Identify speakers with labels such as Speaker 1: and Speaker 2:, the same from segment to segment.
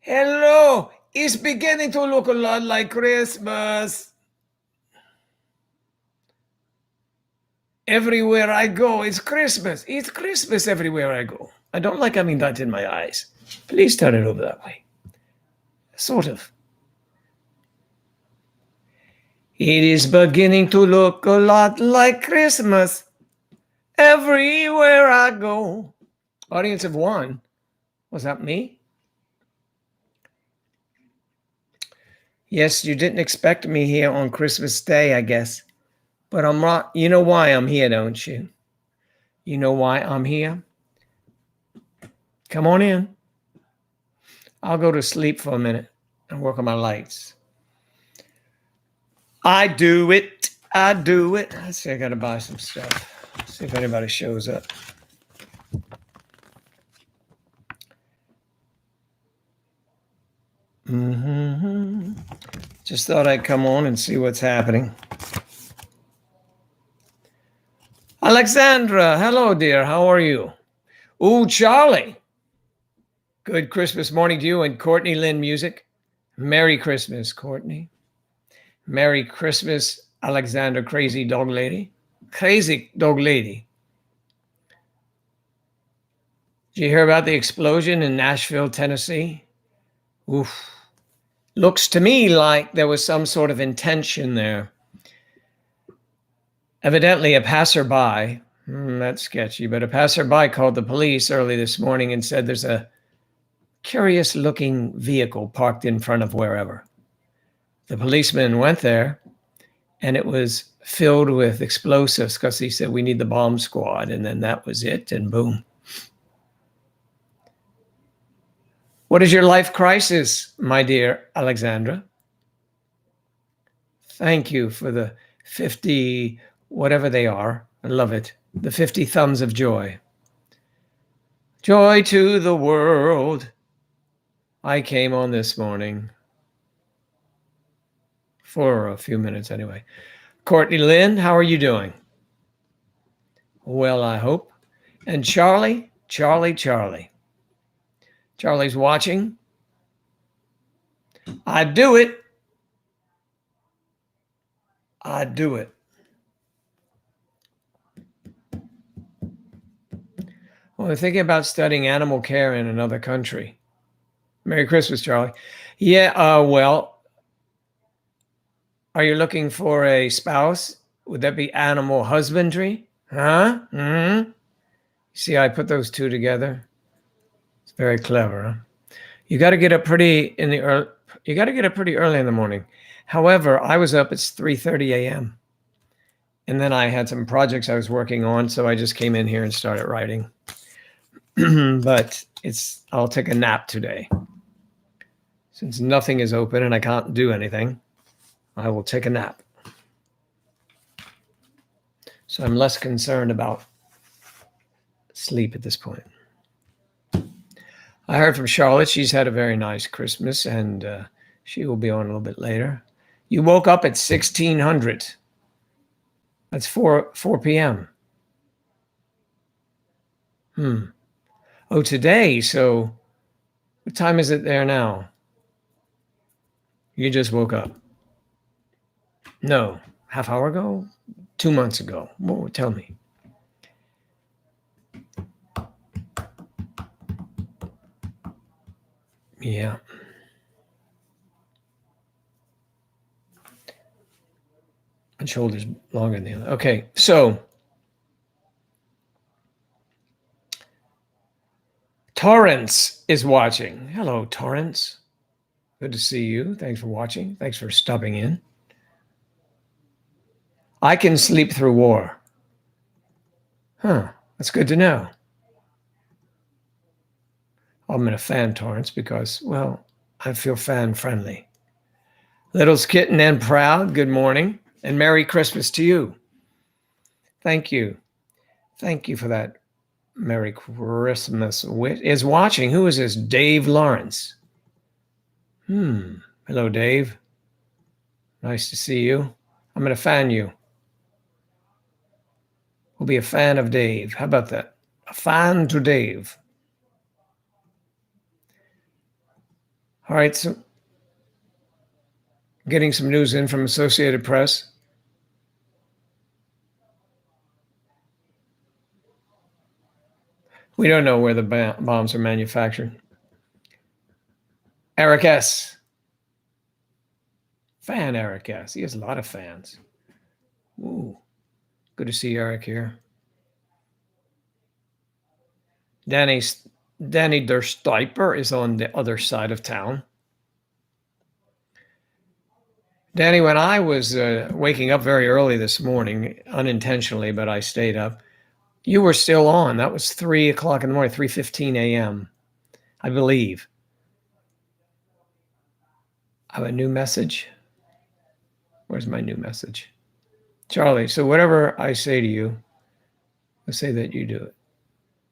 Speaker 1: Hello. It's beginning to look a lot like Christmas. Everywhere I go, it's Christmas. It's Christmas everywhere I go. I don't like having that in my eyes. Please turn it over that way. Sort of. It is beginning to look a lot like Christmas everywhere I go. Audience of one. Was that me? Yes, you didn't expect me here on Christmas Day, I guess. But I'm not. You know why I'm here, don't you? You know why I'm here? Come on in. I'll go to sleep for a minute and work on my lights. I do it. I do it. Let's see, I got to buy some stuff. See if anybody shows up. Just thought I'd come on and see what's happening. Alexandra, hello, dear. How are you? Ooh, Charlie. Good Christmas morning to you and Courtney Lynn Music. Merry Christmas, Courtney. Merry Christmas, Alexandra, crazy dog lady. Crazy dog lady. Did you hear about the explosion in Nashville, Tennessee? Oof. Looks to me like there was some sort of intention there. Evidently, a passerby, that's sketchy, but a passerby called the police early this morning and said there's a curious looking vehicle parked in front of wherever. The policeman went there and it was filled with explosives because he said, we need the bomb squad. And then that was it, and boom. What is your life crisis, my dear Alexandra? Thank you for the 50, whatever they are. I love it. The 50 thumbs of joy. Joy to the world. I came on this morning. For a few minutes anyway. Courtney Lynn, how are you doing? Well, I hope. And Charlie. Charlie's watching. I do it. Well, I'm thinking about studying animal care in another country. Merry Christmas, Charlie. Yeah, well, are you looking for a spouse? Would that be animal husbandry? Huh? See, I put those two together. It's very clever, huh? You got to get up pretty early in the morning. However, I was up at 3:30 a.m. And then I had some projects I was working on, so I just came in here and started writing. But I'll take a nap today. Since nothing is open and I can't do anything, I will take a nap. So I'm less concerned about sleep at this point. I heard from Charlotte. She's had a very nice Christmas, and she will be on a little bit later. You woke up at 1600. That's 4 p.m. Oh, today. So what time is it there now? You just woke up. No, half hour ago? 2 months ago. Whoa, tell me. Yeah. One shoulder's longer than the other. Okay, so Torrance is watching. Hello, Torrance. Good to see you. Thanks for watching. Thanks for stopping in. I can sleep through war. Huh, that's good to know. I'm in a fan, Torrance, because, well, I feel fan-friendly. Little's kitten and proud, good morning, and Merry Christmas to you. Thank you. Thank you for that. Merry Christmas. Is watching. Who is this? Dave Lawrence. Hello, Dave. Nice to see you. I'm going to fan you. We'll be a fan of Dave. How about that? A fan to Dave. All right, so getting some news in from Associated Press. We don't know where the bombs are manufactured. Eric S. Fan Eric S. He has a lot of fans. Ooh, good to see Eric here. Danny Der Stuyper is on the other side of town. Danny, when I was waking up very early this morning, unintentionally, but I stayed up, you were still on. That was 3 o'clock in the morning, 3:15 a.m., I believe. I have a new message. Where's my new message? Charlie, so whatever I say to you, I say that you do it.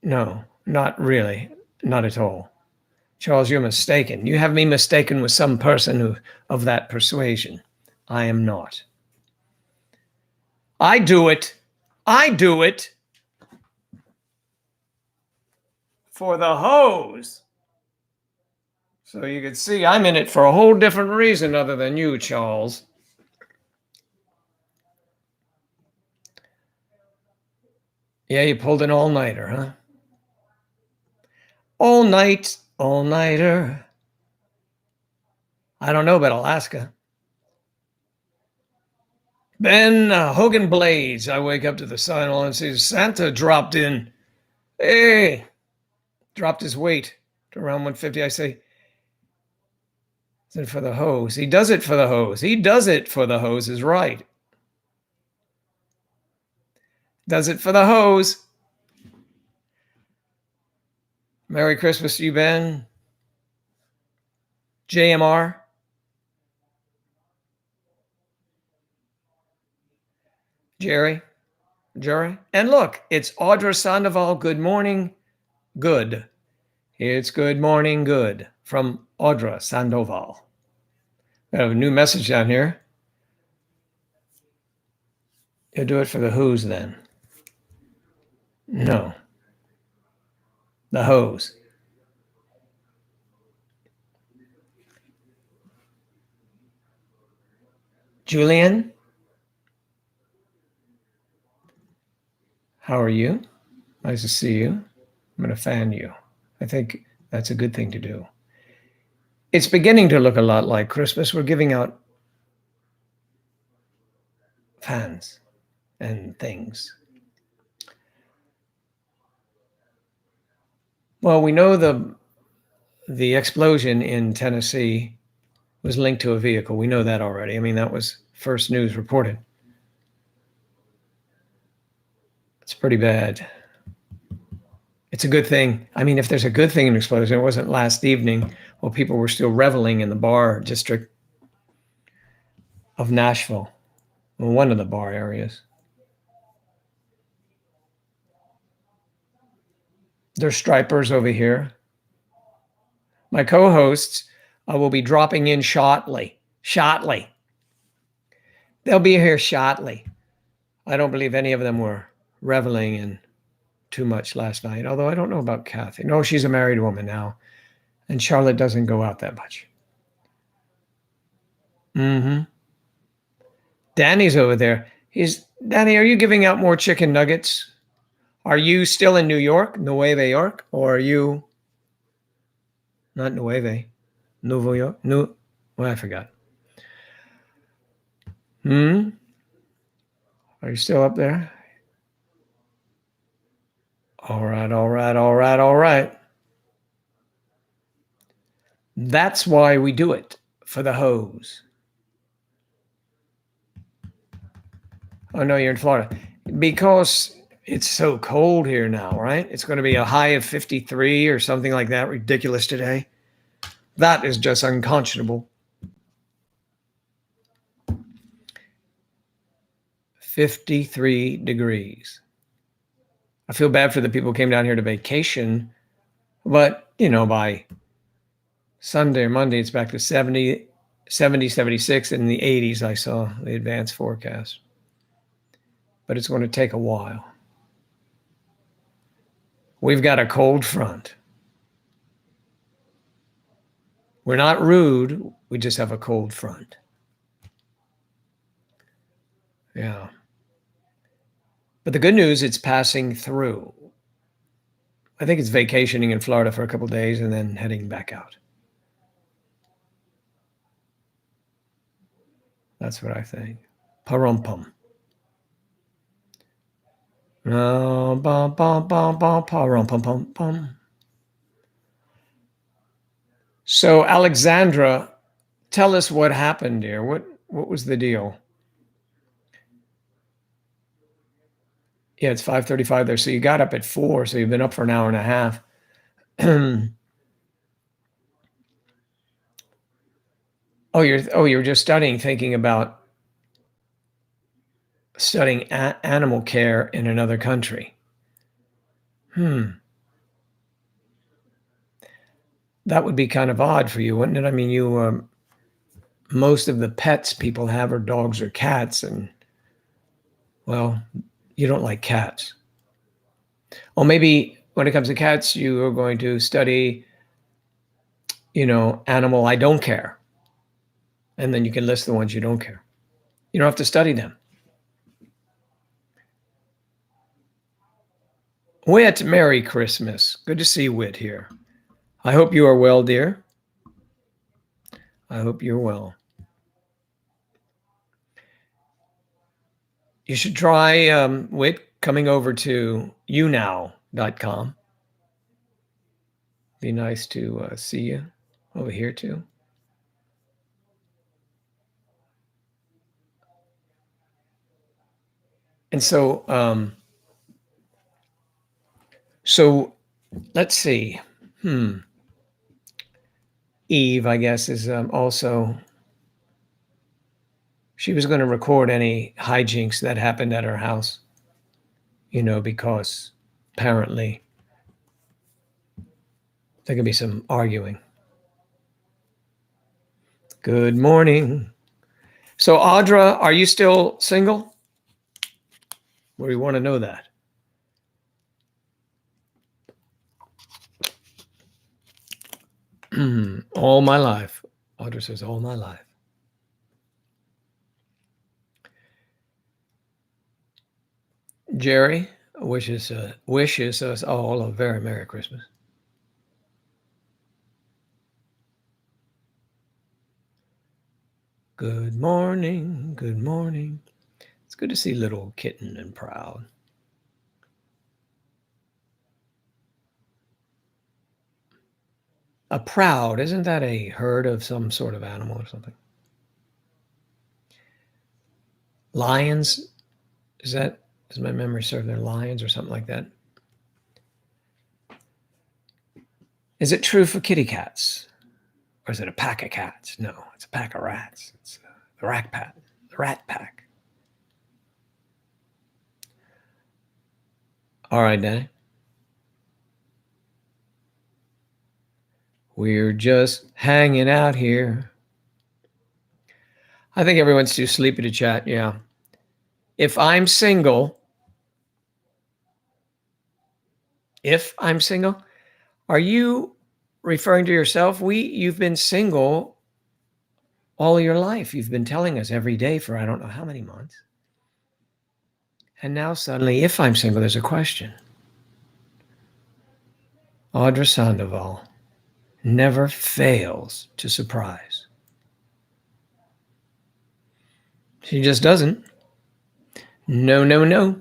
Speaker 1: No, not really. Not at all. Charles, you're mistaken. You have me mistaken with some person of that persuasion. I am not. I do it. I do it for the hose. So you can see I'm in it for a whole different reason other than you, Charles. Yeah, you pulled an all-nighter, huh? All-nighter. I don't know about Alaska. Ben Hogan Blades. I wake up to the sign and see Santa dropped in. Hey, dropped his weight to around 150. I say, is it for the hose? He does it for the hose. He does it for the hose is right. Does it for the hose. Merry Christmas to you, Ben. JMR. Jerry. And look, it's Audra Sandoval. Good morning. Good. It's good morning. Good from Audra Sandoval. I have a new message down here. You'll do it for the who's then. No. The hose. Julian? How are you? Nice to see you. I'm going to fan you. I think that's a good thing to do. It's beginning to look a lot like Christmas. We're giving out fans and things. Well, we know the explosion in Tennessee was linked to a vehicle. We know that already. I mean, that was first news reported. It's pretty bad. It's a good thing. I mean, if there's a good thing in an explosion, it wasn't last evening while people were still reveling in the bar district of Nashville, well, one of the bar areas. There's stripers over here. My co-hosts will be dropping in shortly. They'll be here shortly. I don't believe any of them were reveling in too much last night, although I don't know about Kathy. No, she's a married woman now, and Charlotte doesn't go out that much. Danny's over there. Danny, are you giving out more chicken nuggets? Are you still in New York, Nueva York, or are you not Nueva, Nouveau York? Well, I forgot. Are you still up there? All right. That's why we do it, for the hose. Oh, no, you're in Florida. Because it's so cold here now, right? It's going to be a high of 53 or something like that. Ridiculous today. That is just unconscionable. 53 degrees. I feel bad for the people who came down here to vacation, but, by Sunday or Monday, it's back to 70, 76, and in the 80s, I saw the advanced forecast. But it's going to take a while. We've got a cold front. We're not rude. We just have a cold front. Yeah. But the good news, it's passing through. I think it's vacationing in Florida for a couple of days and then heading back out. That's what I think. Parumpum. Parumpum. So, Alexandra, tell us what happened here. What was the deal? Yeah, it's 5:35 there. So you got up at 4, so you've been up for an hour and a half. You're just thinking about studying animal care in another country. That would be kind of odd for you, wouldn't it? I mean, you most of the pets people have are dogs or cats, and well, you don't like cats. Well, maybe when it comes to cats, you are going to study, animal I don't care, and then you can list the ones you don't care. You don't have to study them. Whit, Merry Christmas. Good to see Whit here. I hope you are well, dear. I hope you're well. You should try, Whit, coming over to younow.com. Be nice to see you over here too. And so let's see. Eve, I guess, is also, she was going to record any hijinks that happened at her house, because apparently there could be some arguing. Good morning. So, Audra, are you still single? Or you want to know that? All my life. Audra says, all my life. Jerry wishes us all a very Merry Christmas. Good morning. Good morning. It's good to see little Kitten and Proud. A Proud, isn't that a herd of some sort of animal or something? Lions, does my memory serve? They're lions or something like that? Is it true for kitty cats? Or is it a pack of cats? No, it's a pack of rats. It's the rat pack. All right, Danny. We're just hanging out here. I think everyone's too sleepy to chat, yeah. If I'm single, are you referring to yourself? You've been single all your life. You've been telling us every day for I don't know how many months. And now suddenly, if I'm single, there's a question. Audra Sandoval never fails to surprise. She just doesn't. No.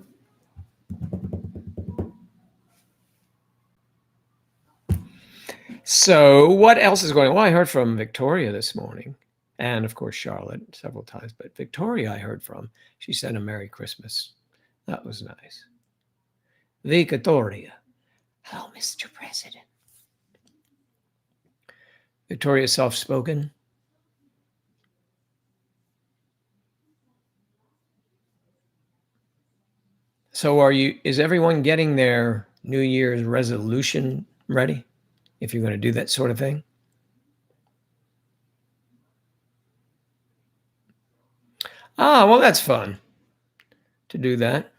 Speaker 1: So what else is going on? Well, I heard from Victoria this morning, and of course Charlotte several times, but Victoria I heard from. She sent a Merry Christmas. That was nice. Victoria. Hello, Mr. President. Victoria, soft-spoken. So is everyone getting their New Year's resolution ready? If you're going to do that sort of thing? Well, that's fun to do that.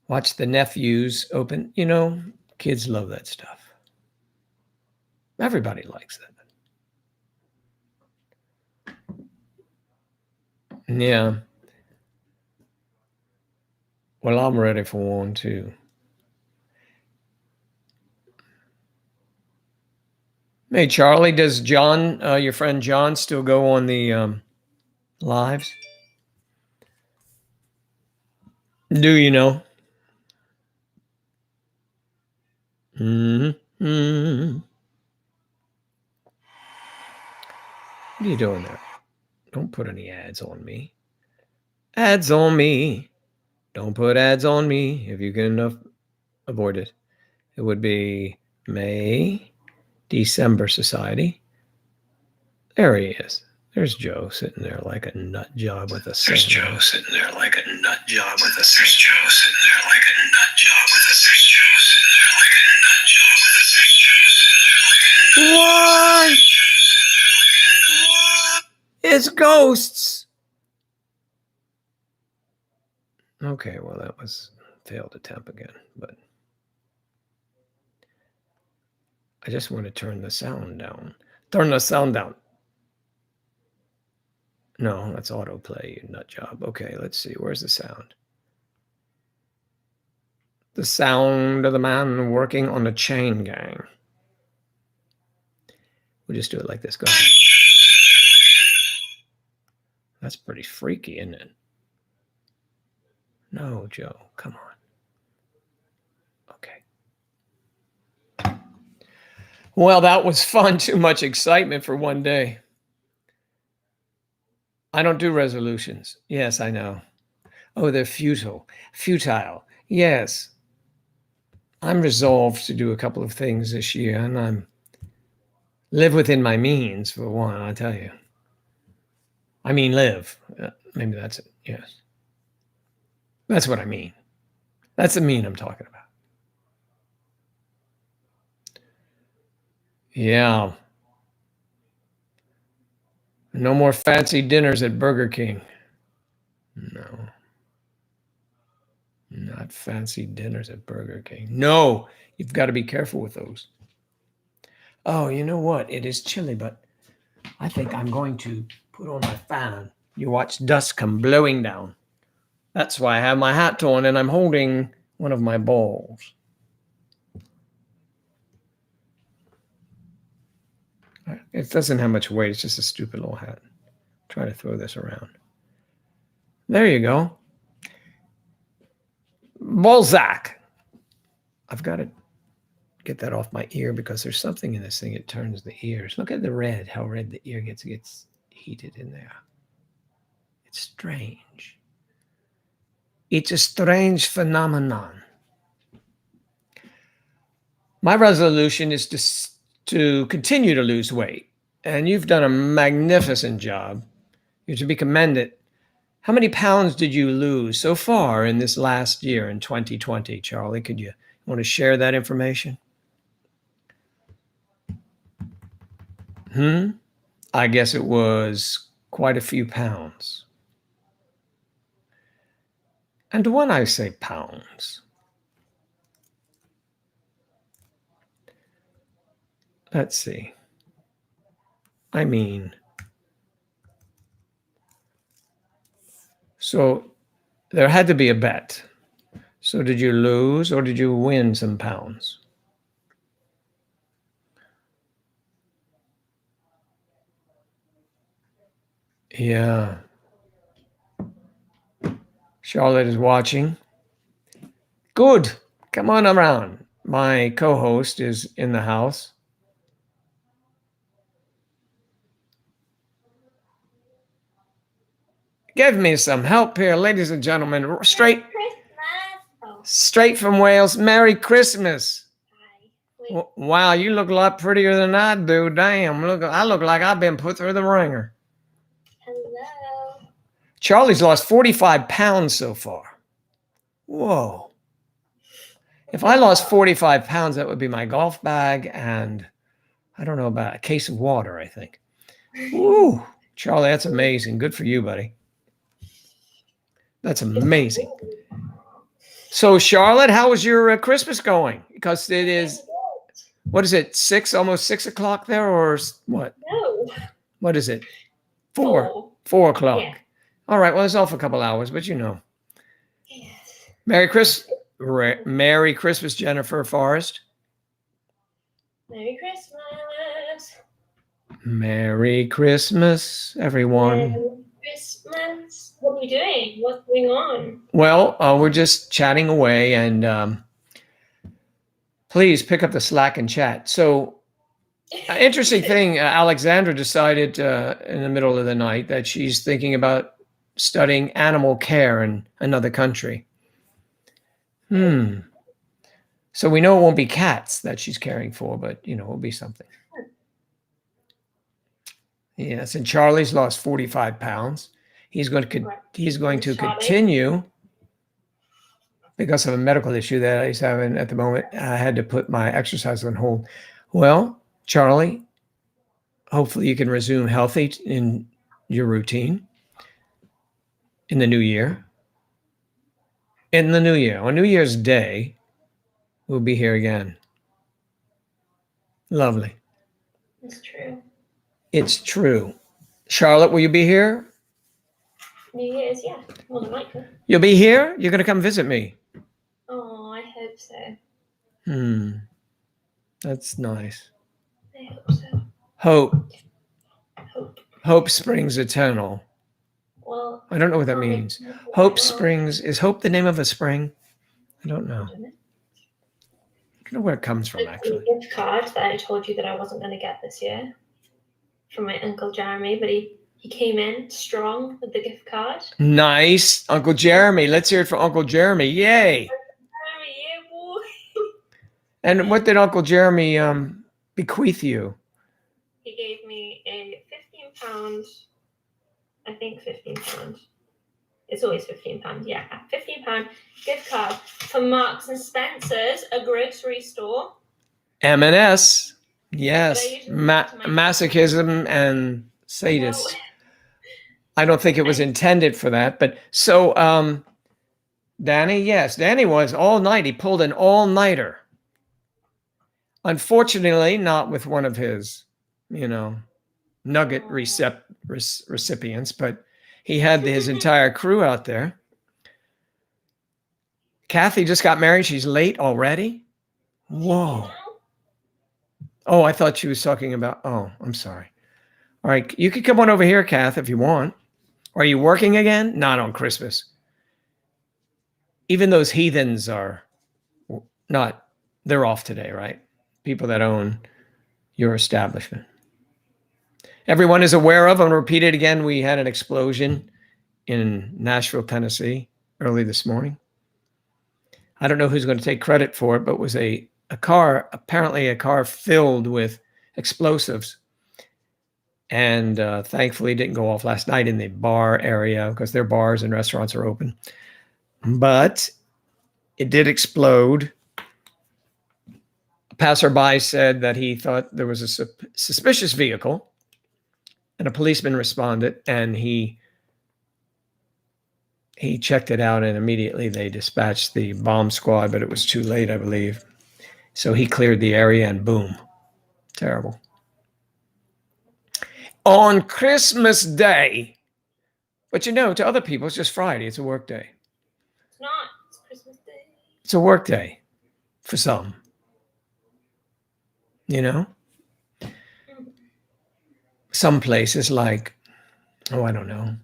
Speaker 1: Watch the nephews open. Kids love that stuff. Everybody likes that. Yeah. Well, I'm ready for one too. Hey, Charlie, does John, your friend John, still go on the lives? Do you know? Mm-hmm. What are you doing there? Don't put any ads on me. Ads on me. Don't put ads on me. If you can avoid it. It would be May, December Society. There he is. There's Joe sitting there like a nut job with a cigarette. There's Joe sitting there like a nut job with a cigarette. There's Joe sitting there like a nut job with a cigarette. What? It's ghosts. Okay, well, that was failed attempt again, but I just want to turn the sound down. Turn the sound down. No, that's autoplay, you nut job. Okay, let's see. Where's the sound? The sound of the man working on the chain gang. We'll just do it like this. Go ahead. That's pretty freaky, isn't it? No, Joe, come on. Okay. Well, that was fun. Too much excitement for one day. I don't do resolutions. Yes, I know. Oh, they're futile. Futile. Yes. I'm resolved to do a couple of things this year, and I'm live within my means, for one, I tell you. I mean, live. Maybe that's it. Yes. That's what I mean. That's the mean I'm talking about. Yeah. No more fancy dinners at Burger King. No. Not fancy dinners at Burger King. No, you've got to be careful with those. Oh, you know what? It is chilly, but I think I'm going to put on my fan. You watch dust come blowing down. That's why I have my hat on and I'm holding one of my balls. It doesn't have much weight. It's just a stupid little hat. Try to throw this around. There you go. Balzac. I've got to get that off my ear because there's something in this thing. It turns the ears. Look at the red, how red the ear gets heated in there. It's strange. It's a strange phenomenon. My resolution is to continue to lose weight. And you've done a magnificent job. You're to be commended. How many pounds did you lose so far in this last year in 2020, Charlie? Could you want to share that information? I guess it was quite a few pounds. And when I say pounds, let's see. I mean, so there had to be a bet. So did you lose or did you win some pounds? Yeah. Charlotte is watching. Good. Come on around. My co-host is in the house. Give me some help here, ladies and gentlemen. Straight from Wales. Merry Christmas. Wow, you look a lot prettier than I do. Damn, I look like I've been put through the ringer.
Speaker 2: Hello.
Speaker 1: Charlie's lost 45 pounds so far. Whoa. If I lost 45 pounds, that would be my golf bag and I don't know about a case of water, I think. Woo. Charlie, that's amazing. Good for you, buddy. That's amazing. So, Charlotte, how was your Christmas going? Because it is What is it? Almost 6 o'clock there, or what?
Speaker 2: No.
Speaker 1: What is it?
Speaker 2: 4.
Speaker 1: 4 o'clock.
Speaker 2: Yeah.
Speaker 1: All right. Well, it's off a couple hours, but you know.
Speaker 2: Yes.
Speaker 1: Merry Christmas, Jennifer Forrest.
Speaker 2: Merry Christmas.
Speaker 1: Merry Christmas, everyone.
Speaker 2: Merry Christmas. What are you doing? What's going on?
Speaker 1: Well, we're just chatting away, and please pick up the Slack and chat. So, interesting thing, Alexandra decided in the middle of the night that she's thinking about studying animal care in another country. So we know it won't be cats that she's caring for, but you know, it'll be something. Yes, and Charlie's lost 45 pounds. He's going to continue because of a medical issue that he's having at the moment. I had to put my exercise on hold. Well, Charlie, hopefully you can resume healthy in your routine in the new year. In the new year, on New Year's Day, we'll be here again. Lovely.
Speaker 2: It's true.
Speaker 1: It's true. Charlotte, will you be here?
Speaker 2: New Year's, yeah. More than likely.
Speaker 1: You'll be here? You're going to come visit me?
Speaker 2: Oh, I hope so.
Speaker 1: That's nice.
Speaker 2: I hope so.
Speaker 1: Hope springs eternal.
Speaker 2: Well,
Speaker 1: I don't know what that means. Hope springs. Is hope the name of a spring? I don't know. I don't know where it comes from, actually.
Speaker 2: The gift card that I told you that I wasn't going to get this year from my Uncle Jeremy, but he came in strong with the gift card.
Speaker 1: Nice. Uncle Jeremy. Let's hear it for Uncle Jeremy. Yay.
Speaker 2: Jeremy, yeah, boy.
Speaker 1: And what did Uncle Jeremy bequeath you?
Speaker 2: He gave me a £15, I think £15. It's always £15, yeah. £15 gift card for Marks and Spencer's, a grocery store.
Speaker 1: M&S. Yes. Masochism and sadist.
Speaker 2: No.
Speaker 1: I don't think it was intended for that. But so, Danny, yes, Danny was all night. He pulled an all-nighter. Unfortunately, not with one of his, nugget recipients, but he had his entire crew out there. Kathy just got married. She's late already. Whoa. Oh, I thought she was talking about, I'm sorry. All right. You could come on over here, Kath, if you want. Are you working again? Not on Christmas. Even those heathens are not, they're off today, right? People that own your establishment. Everyone is aware of, and repeat it again, we had an explosion in Nashville, Tennessee early this morning. I don't know who's going to take credit for it, but it was a car filled with explosives. And thankfully didn't go off last night in the bar area because their bars and restaurants are open. But it did explode. A passerby said that he thought there was a suspicious vehicle, and a policeman responded, and he checked it out, and immediately they dispatched the bomb squad, but it was too late, I believe. So he cleared the area, and boom. Terrible. On Christmas Day, but to other people, it's just Friday. It's a work day.
Speaker 2: It's not. It's Christmas Day.
Speaker 1: It's a work day for some. Some places like, I don't know.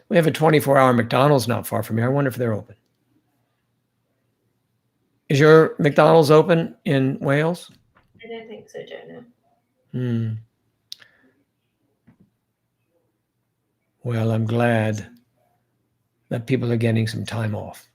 Speaker 1: We have a 24-hour McDonald's not far from here. I wonder if they're open. Is your McDonald's open in Wales?
Speaker 2: I don't think so, Jonah.
Speaker 1: Well, I'm glad that people are getting some time off.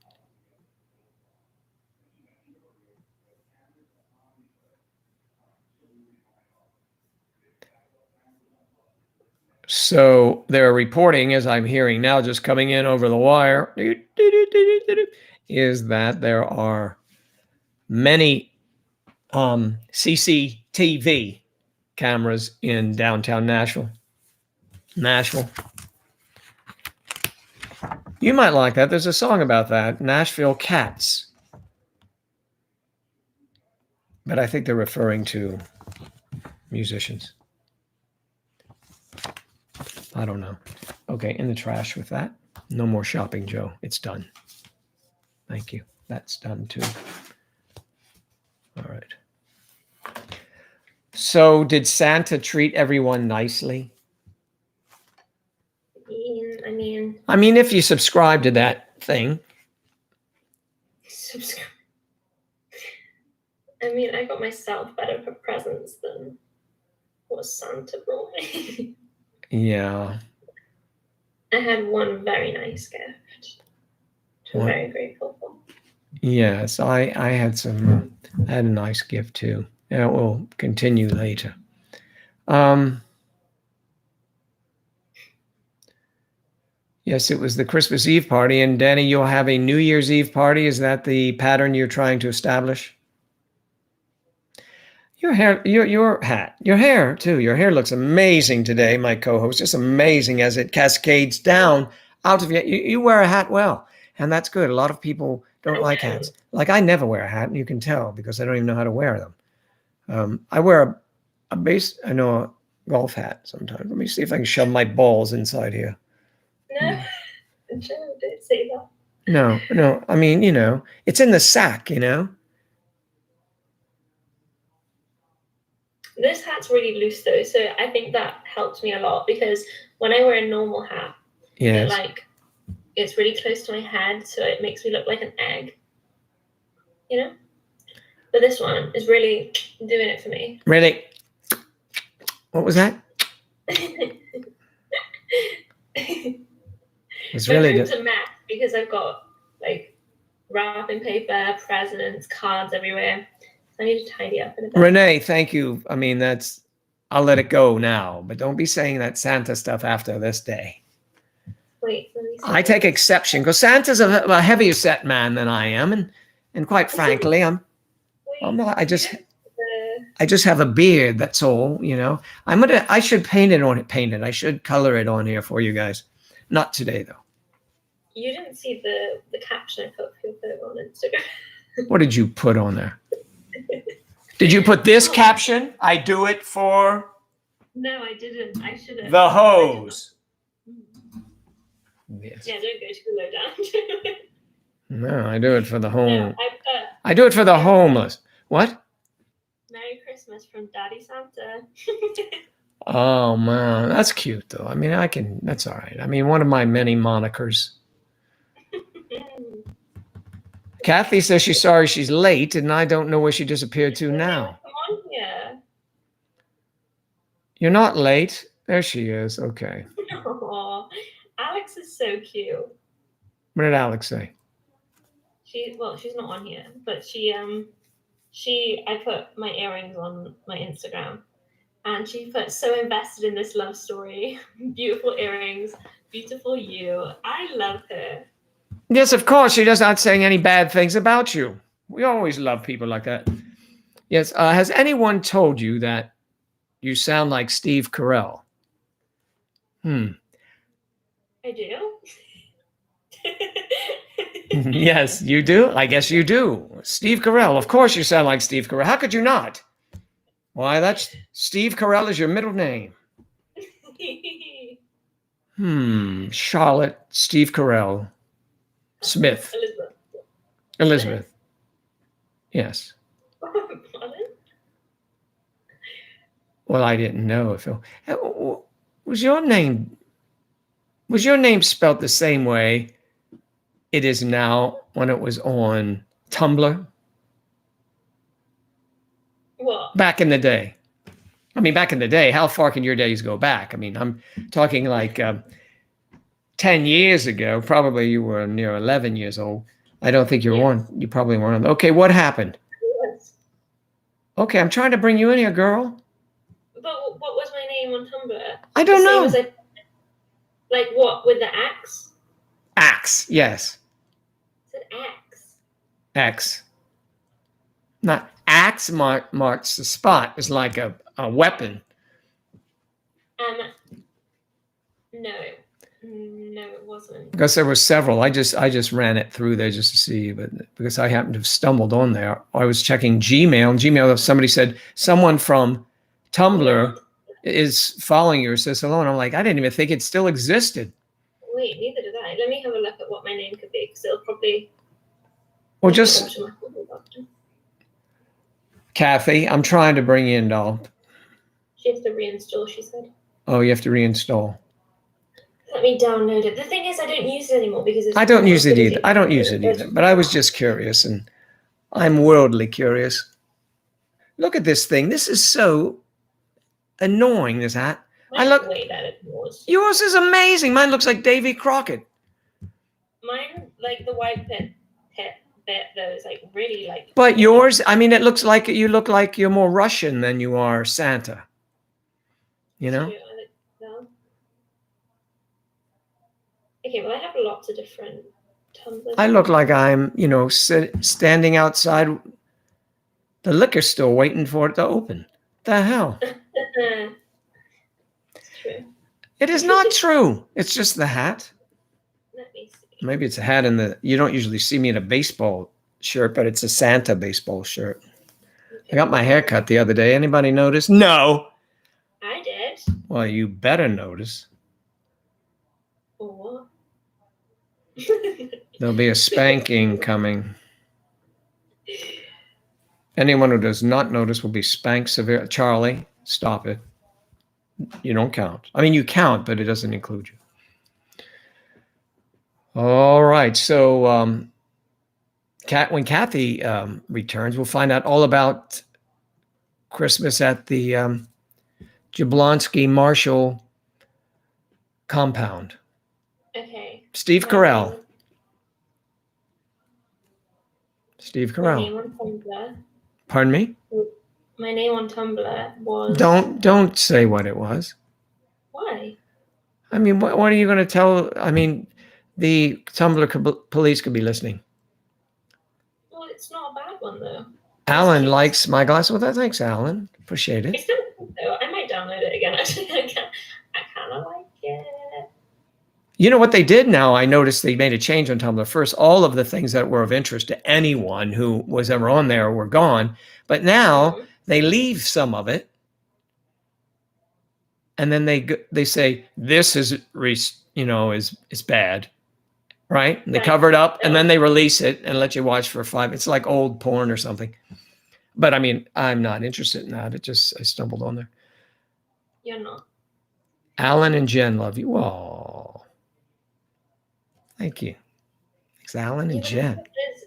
Speaker 1: So they're reporting, as I'm hearing now, just coming in over the wire, is that there are many CCTV cameras in downtown Nashville. You might like that. There's a song about that. Nashville Cats. but I think they're referring to musicians. I don't know. Okay, in the trash with that. No more shopping, Joe. It's done. Thank you. That's done too. All right. So did Santa treat everyone nicely?
Speaker 2: I mean,
Speaker 1: if you subscribe to that thing.
Speaker 2: subscribe. I mean, I got myself better for presents than what Santa brought me.
Speaker 1: Yeah.
Speaker 2: I had one very nice gift, which I'm
Speaker 1: What?
Speaker 2: very grateful for.
Speaker 1: Yes, I had I had a nice gift too. And it will continue later. Yes, it was the Christmas Eve party. And Danny, you'll have a New Year's Eve party. Is that the pattern you're trying to establish? Your hair, your hat, your hair too. Your hair looks amazing today, my co-host. Just amazing as it cascades down out of you. You wear a hat well, and that's good. A lot of people don't like hats. Like I never wear a hat, and you can tell because I don't even know how to wear them. I wear a golf hat sometimes. Let me see if I can shove my balls inside here.
Speaker 2: No, Joe, don't say that.
Speaker 1: No. I mean, it's in the sack,
Speaker 2: This hat's really loose though, so I think that helps me a lot because when I wear a normal hat,
Speaker 1: Yes.
Speaker 2: it's really close to my head, so it makes me look like an egg. But this one is really doing it for me.
Speaker 1: Really? What was that? It's really
Speaker 2: good to match because I've got wrapping paper, presents, cards everywhere. So I need to tidy up in a bit.
Speaker 1: Renee, thank you. I mean, I'll let it go now, but don't be saying that Santa stuff after this day.
Speaker 2: Wait, let me see.
Speaker 1: I take exception because Santa's a heavier set man than I am, and quite frankly, I'm not. I just have a beard. That's all. I should paint it. I should color it on here for you guys. Not today though.
Speaker 2: You didn't see the caption I put for your photo on Instagram.
Speaker 1: What did you put on there? Did you put this caption? I do it for.
Speaker 2: No, I didn't. I should have.
Speaker 1: The hose. Yes.
Speaker 2: Yeah, don't go too low down.
Speaker 1: No, I do it for the home.
Speaker 2: No,
Speaker 1: I do it for the homeless. What?
Speaker 2: Merry Christmas from Daddy Santa.
Speaker 1: Oh man, that's cute though. I mean, that's all right. I mean, one of my many monikers. Kathy says she's sorry she's late, and I don't know where she disappeared to now.
Speaker 2: Come on here.
Speaker 1: You're not late. There she is. Okay.
Speaker 2: Aww. Alex is so cute.
Speaker 1: What did Alex say?
Speaker 2: She's not on here, but I put my earrings on my Instagram, and she put so invested in this love story. Beautiful earrings, beautiful you. I love her.
Speaker 1: Yes, of course. She does not saying any bad things about you. We always love people like that. Yes. Has anyone told you that you sound like Steve Carell?
Speaker 2: I do.
Speaker 1: Yes, you do. I guess you do. Steve Carell. Of course you sound like Steve Carell. How could you not? Why, that's Steve Carell is your middle name. Charlotte Steve Carell Smith. Elizabeth. Yes. Well, I didn't know if was your name spelled the same way it is now when it was on Tumblr?
Speaker 2: What?
Speaker 1: Back in the day. I mean, back in the day, how far can your days go back? I mean, I'm talking like 10 years ago. Probably you were near 11 years old. I don't think you were you probably weren't. Okay, what happened?
Speaker 2: Yes.
Speaker 1: Okay, I'm trying to bring you in here, girl.
Speaker 2: But what was my name on Tumblr?
Speaker 1: I don't know.
Speaker 2: Like what, with the axe?
Speaker 1: Axe, yes.
Speaker 2: It's an axe.
Speaker 1: X. Not axe marks the spot. It's like a weapon.
Speaker 2: No. No, it wasn't.
Speaker 1: Because there were several. I just ran it through there just to see, but because I happened to have stumbled on there, I was checking Gmail. And Gmail, somebody said someone from Tumblr is following you or says hello, and I'm like, I didn't even think it still existed.
Speaker 2: Wait, neither did I. Let me have a look at what my name could be, because it'll probably.
Speaker 1: Well, just Kathy, I'm trying to bring you in, doll.
Speaker 2: She has to reinstall, she said.
Speaker 1: Oh, you have to reinstall.
Speaker 2: Let me download it. The thing is, I don't use it anymore because it's.
Speaker 1: I don't use it either. I don't use it either. But I was just curious, and I'm worldly curious. Look at this thing. This is so annoying, this hat.
Speaker 2: I look way better than yours.
Speaker 1: Yours is amazing. Mine looks like Davy Crockett.
Speaker 2: Mine, like the white bit though, is like really like.
Speaker 1: But yours, I mean, it looks like you look like you're more Russian than you are Santa. You know?
Speaker 2: No. Okay, well, I have lots of different tumblers.
Speaker 1: I look like I'm, standing outside the liquor store waiting for it to open. The hell?
Speaker 2: It's true.
Speaker 1: It is not true. It's just the hat.
Speaker 2: Let me see.
Speaker 1: Maybe it's a hat you don't usually see me in a baseball shirt, but it's a Santa baseball shirt. I got my hair cut the other day. Anybody notice? No.
Speaker 2: I did.
Speaker 1: Well, you better notice.
Speaker 2: Or what?
Speaker 1: There'll be a spanking coming. Anyone who does not notice will be spanked severely. Charlie, stop it. You don't count. I mean, you count, but it doesn't include you. All right. So when Kathy returns, we'll find out all about Christmas at the Jablonski Marshall compound.
Speaker 2: Okay.
Speaker 1: Steve Carell. Steve
Speaker 2: My name
Speaker 1: Carell.
Speaker 2: on Tumblr.
Speaker 1: Pardon me?
Speaker 2: My name on Tumblr was.
Speaker 1: Don't say what it was.
Speaker 2: Why?
Speaker 1: I mean, what are you going to tell? I mean, the Tumblr police could be listening.
Speaker 2: Well, it's not a bad one though.
Speaker 1: Alan likes my glass. Well, thanks, Alan. Appreciate
Speaker 2: I
Speaker 1: it.
Speaker 2: still think so. I might download it again. Actually, I kind of like it.
Speaker 1: You know what they did now? I noticed they made a change on Tumblr. First, all of the things that were of interest to anyone who was ever on there were gone. But now they leave some of it, and then they say this is is bad, right? And they cover it up, and then they release it and let you watch for 5. It's like old porn or something. But I mean, I'm not interested in that. I stumbled on there.
Speaker 2: You're not.
Speaker 1: Alan and Jen love you. Oh. Thank you. Thanks, Alan and Jen.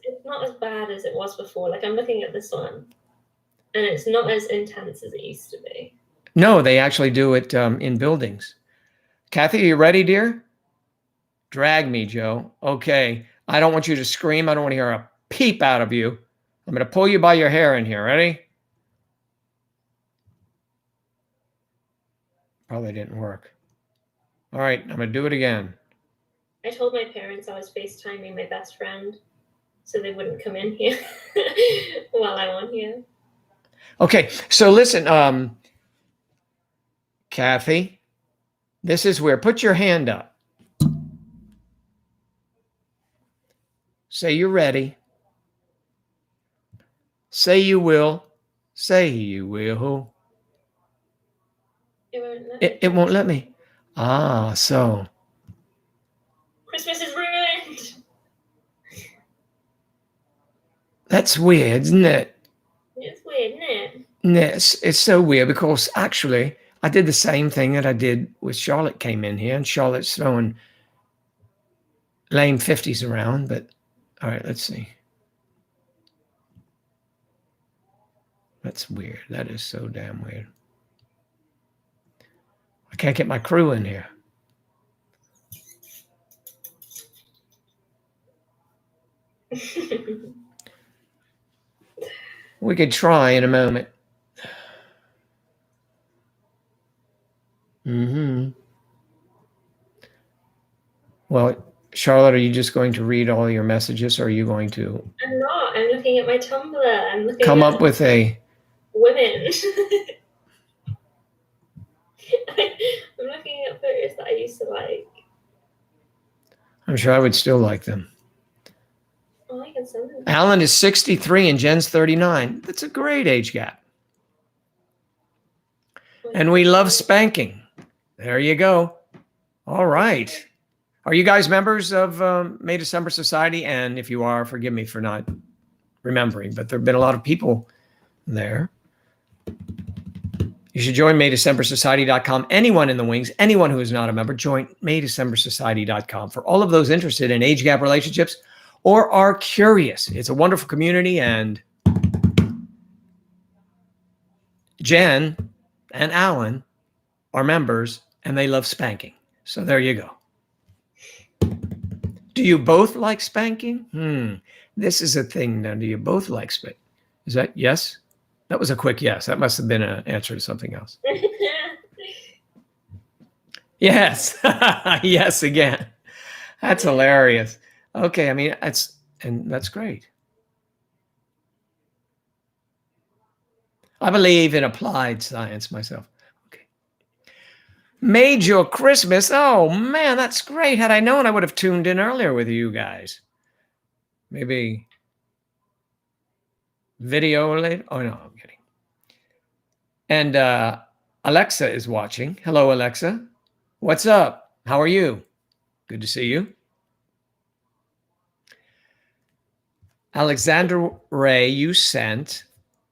Speaker 2: It's not as bad as it was before. Like, I'm looking at this one, and it's not as intense as it used to be.
Speaker 1: No, they actually do it in buildings. Kathy, are you ready, dear? Drag me, Joe. Okay. I don't want you to scream. I don't want to hear a peep out of you. I'm going to pull you by your hair in here. Ready? Probably didn't work. All right. I'm going to do it again.
Speaker 2: I told my parents I was FaceTiming my best friend so they wouldn't come in here while I'm on here.
Speaker 1: Okay, so listen, Kathy, this is where, put your hand up. Say you're ready. Say you will. Say you will. It won't let me. Ah, so.
Speaker 2: Christmas is ruined.
Speaker 1: That's weird, isn't it?
Speaker 2: It's weird, isn't it?
Speaker 1: Yes, it's so weird because actually I did the same thing that I did with Charlotte came in here, and Charlotte's throwing lame 50s around, but all right, let's see. That's weird. That is so damn weird. I can't get my crew in here. We could try in a moment. Well, Charlotte, are you just going to read all your messages, or are you going to?
Speaker 2: I'm not. I'm looking at my Tumblr. I'm looking
Speaker 1: come
Speaker 2: at
Speaker 1: up with a
Speaker 2: women. I'm looking at photos that I used to like.
Speaker 1: I'm sure I would still like them.
Speaker 2: Oh, I can send them.
Speaker 1: Alan is 63 and Jen's 39. That's a great age gap. And we love spanking. There you go. All right. Are you guys members of May December Society? And if you are, forgive me for not remembering, but there have been a lot of people there. You should join MayDecemberSociety.com. Anyone in the wings, anyone who is not a member, join MayDecemberSociety.com. For all of those interested in age gap relationships or are curious, it's a wonderful community, and Jen and Alan are members and they love spanking. So there you go. Do you both like spanking? This is a thing now. Do you both like spanking? Is that yes? That was a quick yes. That must have been an answer to something else. Yes. Yes, again. That's hilarious. Okay, I mean, that's great. I believe in applied science myself. Okay. Made your Christmas. Oh, man, that's great. Had I known, I would have tuned in earlier with you guys. Maybe video later. Oh, no, I'm kidding. And Alexa is watching. Hello, Alexa. What's up? How are you? Good to see you. Alexander Ray, you sent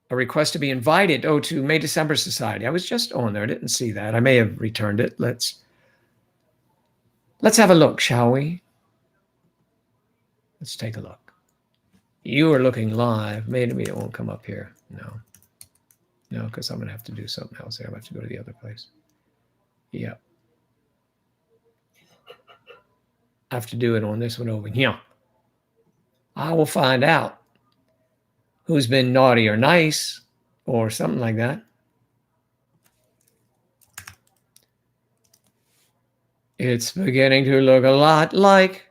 Speaker 1: a request to be invited to May December Society. I was just on there. I didn't see that. I may have returned it. Let's have a look, shall we? Let's take a look. You are looking live. Maybe it won't come up here. No, because I'm going to have to do something else there. I'm going to have to go to the other place. Yep. I have to do it on this one over here. I will find out who's been naughty or nice or something like that. It's beginning to look a lot like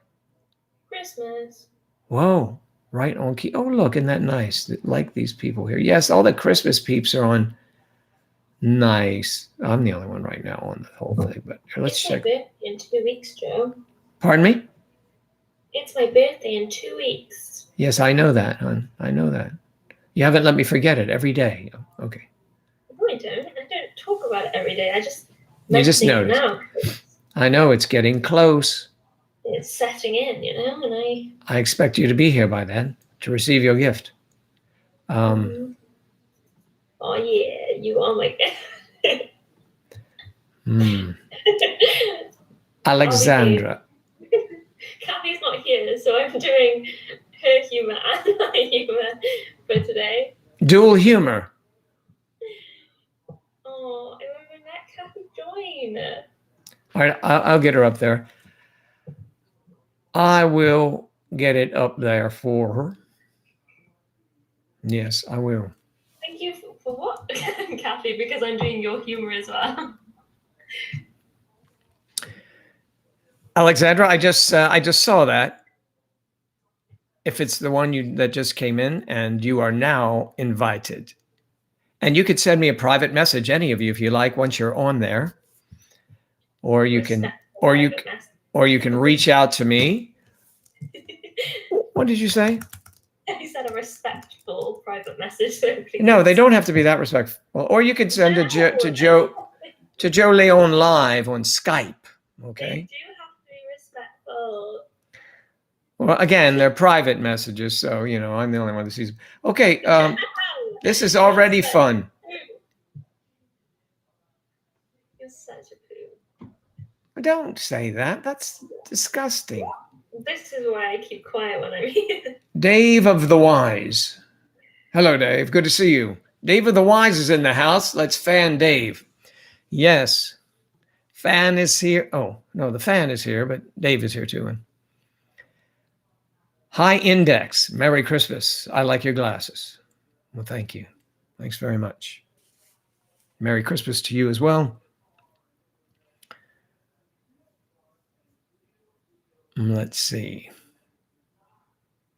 Speaker 2: Christmas.
Speaker 1: Whoa, right on key. Oh, look, isn't that nice? Like these people here. Yes, all the Christmas peeps are on. Nice. I'm the only one right now on the whole thing, but here, let's check.
Speaker 2: It's my birthday in 2 weeks, Joe.
Speaker 1: Pardon me?
Speaker 2: It's my birthday in 2 weeks.
Speaker 1: Yes, I know that, hon. I know that. You haven't let me forget it every day. Okay.
Speaker 2: No, I don't. I don't talk about it every day. I just
Speaker 1: You just notice. I know it's getting close.
Speaker 2: It's setting in, and
Speaker 1: I expect you to be here by then to receive your gift.
Speaker 2: Oh yeah, you are my
Speaker 1: Alexandra.
Speaker 2: Kathy's not here, so I'm doing her humor and my humor for today.
Speaker 1: Dual humor.
Speaker 2: Oh, I remember that Kathy join.
Speaker 1: All right, I'll get her up there. I will get it up there for her. Yes, I will.
Speaker 2: Thank you for what, Kathy? Because I'm doing your humor as well.
Speaker 1: Alexandra, I just saw that. If it's the one that just came in, and you are now invited. And you could send me a private message, any of you, if you like, once you're on there. Or you can reach out to me. What did you say?
Speaker 2: He said a respectful private message.
Speaker 1: No, they don't have to be that respectful. Or you could send to Joe Leon live on Skype. Okay.
Speaker 2: They do have to be respectful.
Speaker 1: Well, again, they're private messages, so I'm the only one that sees them. Okay, this is already fun.
Speaker 2: You're such a poo.
Speaker 1: Don't say that. That's disgusting.
Speaker 2: This is why I keep quiet when I'm here.
Speaker 1: Dave of the Wise. Hello, Dave. Good to see you. Dave of the Wise is in the house. Let's fan Dave. Yes. Fan is here. Oh, no, the fan is here, but Dave is here too. High Index. Merry Christmas. I like your glasses. Well, thank you. Thanks very much. Merry Christmas to you as well. Let's see.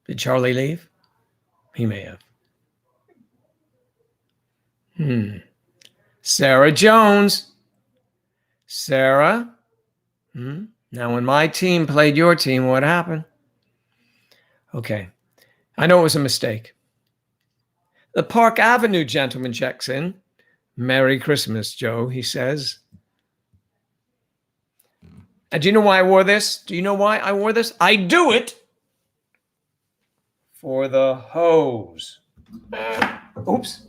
Speaker 1: Did Charlie leave? He may have. Sarah Jones. Sarah? Now, when my team played your team, what happened? Okay. I know it was a mistake. The Park Avenue gentleman checks in. Merry Christmas, Joe, he says. And do you know why I wore this? Do you know why I wore this? I do it for the hose. Oops.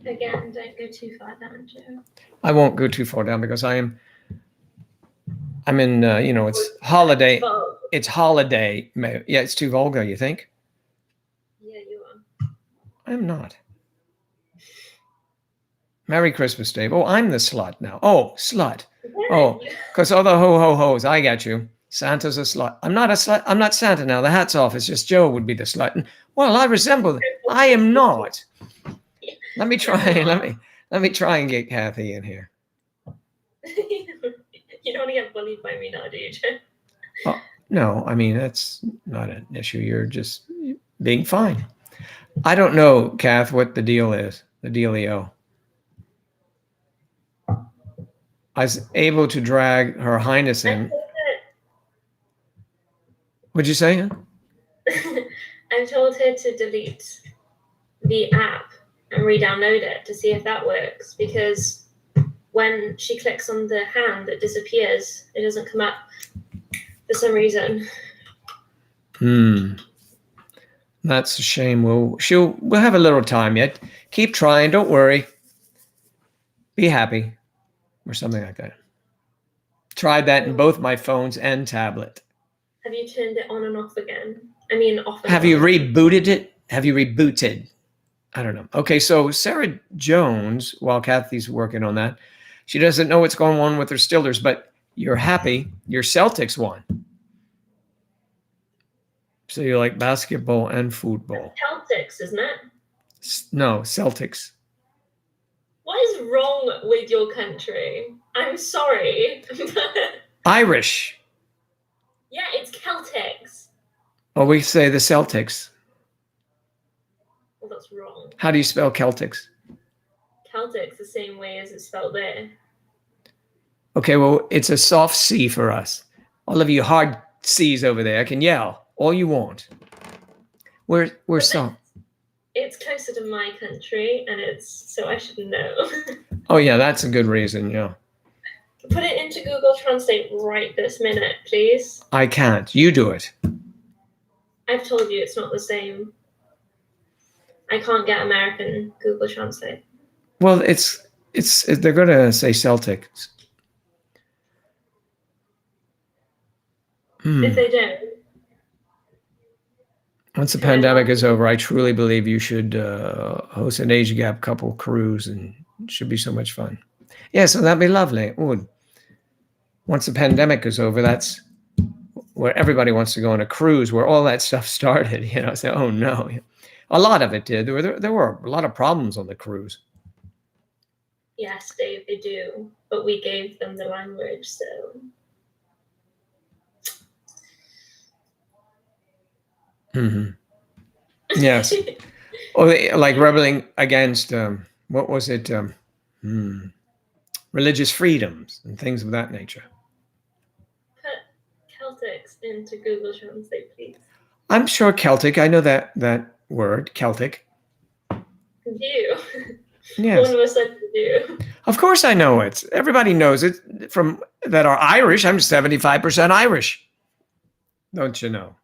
Speaker 2: Again, don't go too far down, Joe.
Speaker 1: I won't go too far down because I'm in, it's holiday.
Speaker 2: Well,
Speaker 1: It's holiday. Yeah, it's too vulgar, you think?
Speaker 2: yeah, you are.
Speaker 1: I'm not. Merry Christmas, Dave. Oh, I'm the slut now. Oh, slut. Oh, because all the ho-ho-hos. I got you. Santa's a slut. I'm not a slut. I'm not Santa now. The hat's off. It's just Joe would be the slut. And, well, I resemble. I am not. Let me try. Let me try and get Kathy in here.
Speaker 2: You don't want to get bullied by me now, do you, Joe?
Speaker 1: No, I mean, that's not an issue. You're just being fine. I don't know, Kath, what the deal is. The dealio. I was able to drag Her Highness in. What'd you say?
Speaker 2: I told her to delete the app and re-download it to see if that works, because when she clicks on the hand, it disappears. It doesn't come up for some reason.
Speaker 1: That's a shame. We'll have a little time yet. Keep trying. Don't worry. Be happy, or something like that. Tried that in both my phones and tablet.
Speaker 2: Have you turned it on and off again? I mean, off and
Speaker 1: Have
Speaker 2: on.
Speaker 1: you rebooted it? Have you rebooted? I don't know. Okay, so Sarah Jones, while Kathy's working on that, she doesn't know what's going on with her Steelers, but you're happy. Your Celtics won. So you like basketball and football.
Speaker 2: Celtics, isn't it?
Speaker 1: No, Celtics.
Speaker 2: What is wrong with your country? I'm sorry.
Speaker 1: Irish.
Speaker 2: Yeah, it's Celtics.
Speaker 1: Oh, we say the Celtics.
Speaker 2: Well, that's wrong.
Speaker 1: How do you spell Celtics?
Speaker 2: Celtics the same way as it's spelled there.
Speaker 1: Okay, well, it's a soft C for us. All of you hard C's over there can yell all you want. We're soft.
Speaker 2: It's closer to my country, and so I should know.
Speaker 1: Oh yeah, that's a good reason. Yeah.
Speaker 2: Put it into Google Translate right this minute, please.
Speaker 1: I can't. You do it.
Speaker 2: I've told you it's not the same. I can't get American Google Translate.
Speaker 1: Well, it's they're going to say Celtics.
Speaker 2: If they don't.
Speaker 1: Once the pandemic is over, I truly believe you should host an age gap couple cruise, and it should be so much fun. Yeah, so that'd be lovely. It would. Once the pandemic is over, that's where everybody wants to go on a cruise, where all that stuff started. So oh no, a lot of it did. There were a lot of problems on the cruise.
Speaker 2: Yes, Dave, they do, but we gave them the language, so.
Speaker 1: Yes. Or like rebelling against what was it? Religious freedoms and things of that nature.
Speaker 2: Put Celtics into Google Translate, please.
Speaker 1: I'm sure Celtic. I know that word, Celtic.
Speaker 2: You.
Speaker 1: Yes.
Speaker 2: One of us said you.
Speaker 1: Of course I know it. Everybody knows it from that are Irish. I'm 75% Irish. Don't you know?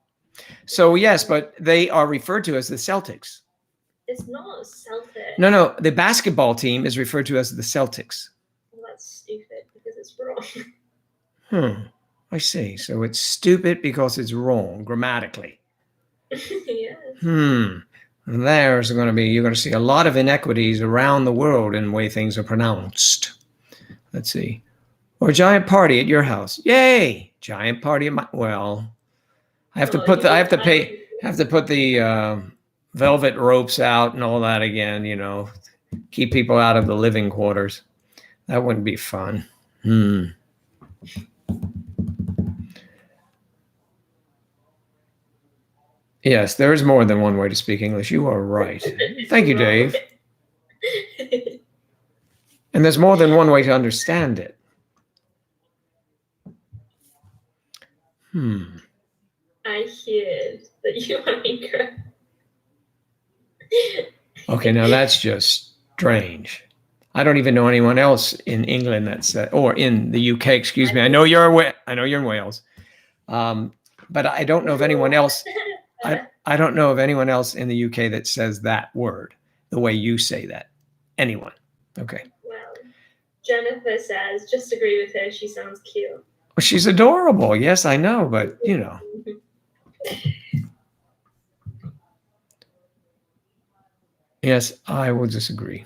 Speaker 1: So yes, but they are referred to as the Celtics.
Speaker 2: It's not Celtic.
Speaker 1: No, the basketball team is referred to as the Celtics.
Speaker 2: Well, that's stupid because it's wrong.
Speaker 1: I see. So it's stupid because it's wrong grammatically.
Speaker 2: Yes.
Speaker 1: You're going to see a lot of inequities around the world in the way things are pronounced. Let's see. Or giant party at your house. Yay! Giant party at my, well, I have to put the velvet ropes out and all that again, keep people out of the living quarters. That wouldn't be fun. Yes, there is more than one way to speak English. You are right. Thank you, Dave. And there's more than one way to understand it.
Speaker 2: I hear that you are incorrect.
Speaker 1: Okay, now that's just strange. I don't even know anyone else in England that's or in the UK. Excuse me. I know you're in Wales, but I don't know of anyone else. I don't know of anyone else in the UK that says that word the way you say that. Anyone? Okay.
Speaker 2: Well, Jennifer says, just agree with her. She sounds cute.
Speaker 1: Well, she's adorable. Yes, I know, but you know. Yes, I will disagree.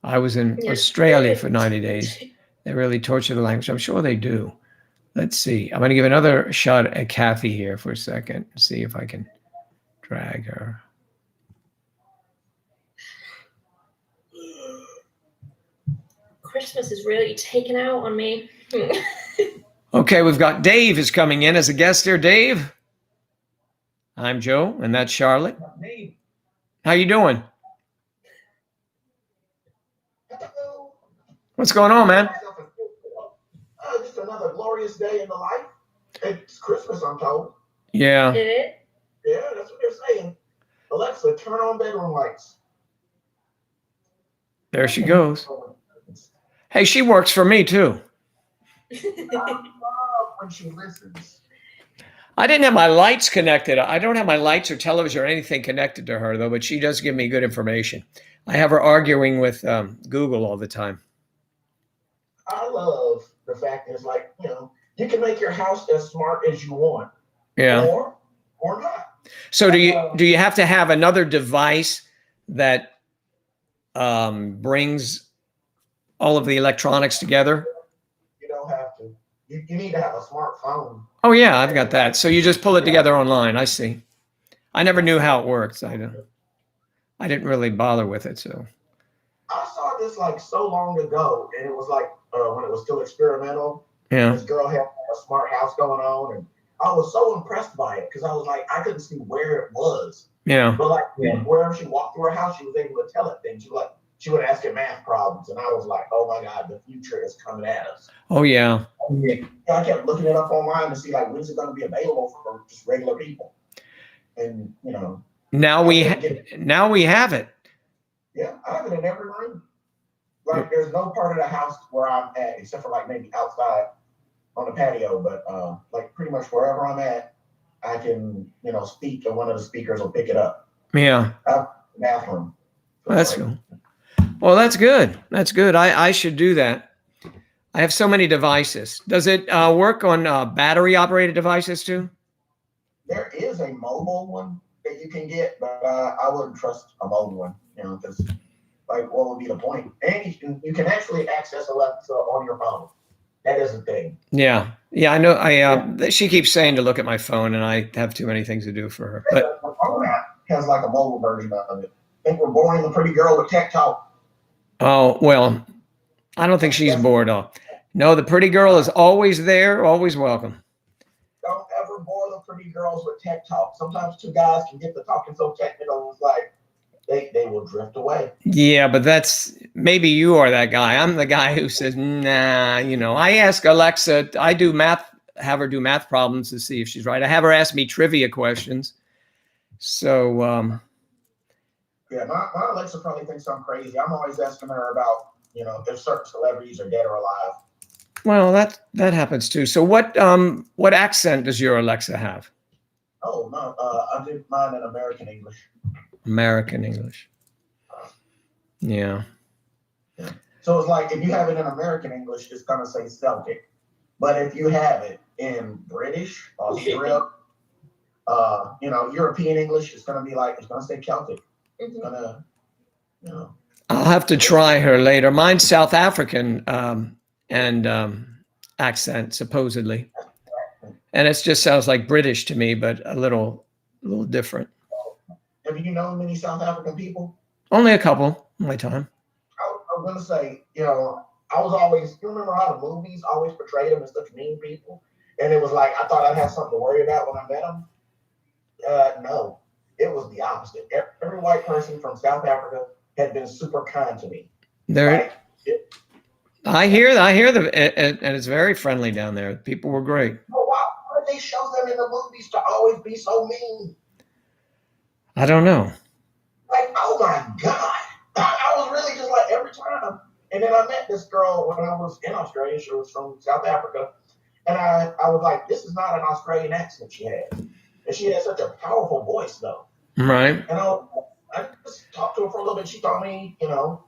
Speaker 1: I was in Australia for 90 days. They really torture the language. I'm sure they do. Let's see. I'm going to give another shot at Kathy here for a second. See if I can drag her.
Speaker 2: Christmas is really taken out on me.
Speaker 1: Okay, we've got Dave is coming in as a guest here. Dave. I'm Joe, and that's Charlotte. How you doing?
Speaker 3: Hello.
Speaker 1: What's going on, man?
Speaker 3: Just another glorious day in the life. It's Christmas, I'm told.
Speaker 1: Yeah.
Speaker 2: Did it?
Speaker 3: Yeah, that's what they're saying. Alexa, turn on bedroom lights.
Speaker 1: There she goes. Hey, she works for me too.
Speaker 3: I love when she listens.
Speaker 1: I didn't have my lights connected. I don't have my lights or television or anything connected to her, though, but she does give me good information. I have her arguing with Google all the time.
Speaker 3: I love the fact that it's like, you can make your house as smart as you want.
Speaker 1: Yeah.
Speaker 3: Or not.
Speaker 1: So do you have to have another device that brings all of the electronics together?
Speaker 3: You don't have to. You need to have a smartphone.
Speaker 1: Oh yeah, I've got that. So you just pull it together online. I see. I never knew how it works. I didn't really bother with it. So
Speaker 3: I saw this like so long ago, and it was like when it was still experimental.
Speaker 1: yeah.
Speaker 3: This girl had a smart house going on, and I was so impressed by it because I was like, I couldn't see where it was.
Speaker 1: Yeah.
Speaker 3: But like wherever she walked through her house, she was able to tell it things. She would ask it math problems, and I was like, oh my God, the future is coming at us.
Speaker 1: Oh yeah.
Speaker 3: I kept looking it up online to see like when's it going to be available for just regular people, and
Speaker 1: Now we have it.
Speaker 3: Yeah, I have it in every room. Like there's no part of the house where I'm at except for like maybe outside on the patio, but like pretty much wherever I'm at, I can speak, and one of the speakers will pick it up.
Speaker 1: Yeah.
Speaker 3: Bathroom. So
Speaker 1: that's cool. Well, that's good. That's good. I should do that. I have so many devices. Does it work on battery operated devices too?
Speaker 3: There is a mobile one that you can get, but I wouldn't trust a mobile one, because like what would be the point? And you can actually access Alexa on your phone. That is a thing.
Speaker 1: Yeah. Yeah, I know. She keeps saying to look at my phone, and I have too many things to do for her. But
Speaker 3: the phone app has like a mobile version of it. I think we're boring the pretty girl with Tech Talk.
Speaker 1: Oh, well, I don't think she's bored. No, the pretty girl is always there, always welcome.
Speaker 3: Don't ever bore the pretty girls with Tech Talk. Sometimes two guys can get to talking so technical, it's like they will drift away.
Speaker 1: Yeah, but maybe you are that guy. I'm the guy who says, nah, I ask Alexa, have her do math problems to see if she's right. I have her ask me trivia questions. So,
Speaker 3: yeah, my Alexa probably thinks I'm crazy. I'm always asking her about, if certain celebrities are dead or alive.
Speaker 1: Well, that happens too. So what accent does your Alexa have?
Speaker 3: Oh, no, I did mine in American English.
Speaker 1: American English. Yeah.
Speaker 3: So it's like if you have it in American English, it's gonna say Celtic. But if you have it in British, Australia, European English, it's gonna say Celtic. It's gonna,
Speaker 1: I'll have to try her later. Mine's South African accent, supposedly. And it just sounds like British to me, but a little different.
Speaker 3: Have you known many South African people?
Speaker 1: Only a couple in my time.
Speaker 3: I was going to say, I was always, you remember how the movies always portrayed them as such mean people? And it was like, I thought I'd have something to worry about when I met them. No, it was the opposite. Every white person from South Africa had been super kind to me.
Speaker 1: I hear them, and it's very friendly down there. People were great.
Speaker 3: But why do they show them in the movies to always be so mean?
Speaker 1: I don't know.
Speaker 3: Like, oh my God. I was really just like every time. And then I met this girl when I was in Australia. She was from South Africa. And I was like, this is not an Australian accent she had. And she had such a powerful voice, though.
Speaker 1: Right.
Speaker 3: And I just talked to her for a little bit. She told me, you know,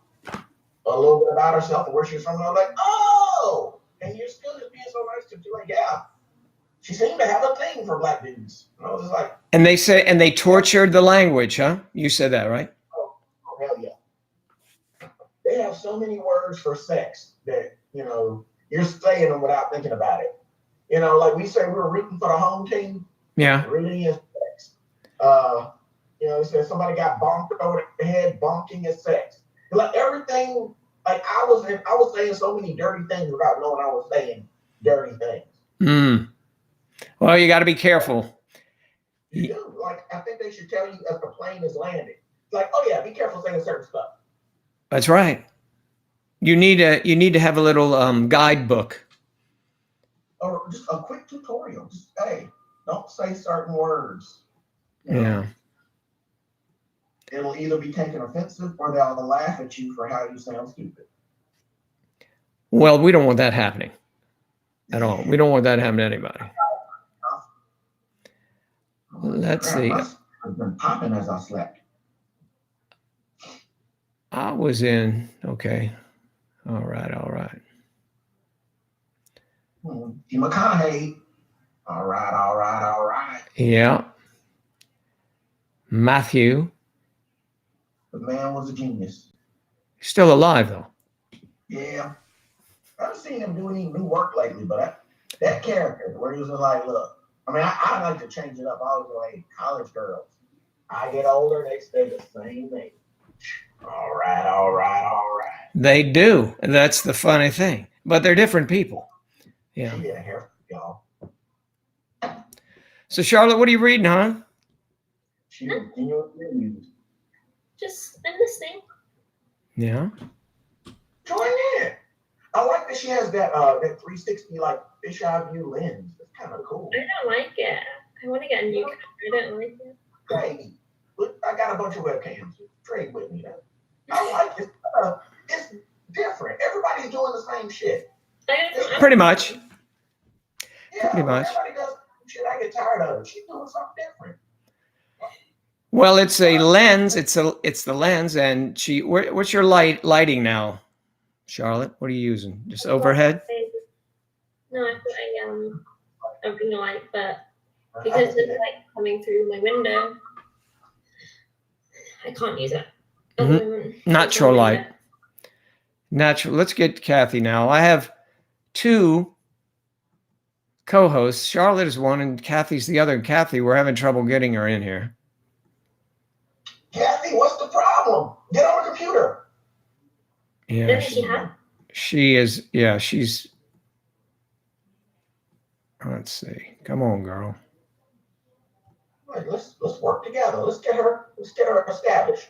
Speaker 3: a little bit about herself and where she was from. And I was like, oh, and you're still just being so nice to me. Like, yeah. She seemed to have a thing for black dudes. And I was just like,
Speaker 1: And they tortured the language, huh? You said that, right?
Speaker 3: oh hell yeah. They have so many words for sex that, you know, you're saying them without thinking about it. You know, like we say we're rooting for the home team.
Speaker 1: Yeah.
Speaker 3: Really is sex. You know, it says somebody got bonked over the head, bonking is sex. Like everything, like I was saying so many dirty things without knowing I was saying dirty things.
Speaker 1: Mm. Well, you got to be careful.
Speaker 3: You do. Like, I think they should tell you as the plane is landing. It's like, oh yeah, be careful saying certain stuff.
Speaker 1: That's right. You need to have a little guidebook.
Speaker 3: Or just a quick tutorial. Just, hey, don't say certain words. You know,
Speaker 1: Yeah.
Speaker 3: it'll either be taken offensive or they'll laugh at you for how you sound stupid.
Speaker 1: Well, we don't want that happening at all. We don't want that happening to anybody. Let's see.
Speaker 3: I've been popping as I slept.
Speaker 1: I was in. Okay. All right.
Speaker 3: McConaughey. All right.
Speaker 1: Yeah. Matthew.
Speaker 3: The man was a genius.
Speaker 1: Still alive, though.
Speaker 3: Yeah. I haven't seen him do any new work lately, but that character where he was like, look, I mean, I like to change it up. I was like, college girls. I get older, they stay the same age. All right.
Speaker 1: They do. And that's the funny thing. But they're different people. Yeah.
Speaker 3: She did a hair, y'all.
Speaker 1: So, Charlotte, what are you reading, huh?
Speaker 3: She genuinely amused.
Speaker 2: Just, I'm listening.
Speaker 1: Yeah.
Speaker 3: Join in. I like that she has that 360 like fisheye view lens. It's kind of cool.
Speaker 2: I don't like it. I want to get a new camera. I don't like it.
Speaker 3: Hey, look, I got a bunch of webcams. Trade with me, though. I like it. It's different. Everybody's doing the same shit.
Speaker 1: Pretty much.
Speaker 3: Yeah,
Speaker 1: Pretty much.
Speaker 3: Everybody does shit I get tired of. She's doing something different.
Speaker 1: Well, it's a lens. It's the lens, and what's your lighting now, Charlotte? What are you using? Just overhead?
Speaker 2: No, I put a ring light, but because there's light coming through my window, I can't use it.
Speaker 1: Natural light. Natural. Let's get Kathy now. I have two co-hosts. Charlotte is one, and Kathy's the other. And Kathy, we're having trouble getting her in here.
Speaker 3: Kathy, what's the problem? Get on the computer.
Speaker 1: Yeah, she is. Yeah, she's. Let's see. Come on, girl.
Speaker 3: Right, let's work together. Let's get her established.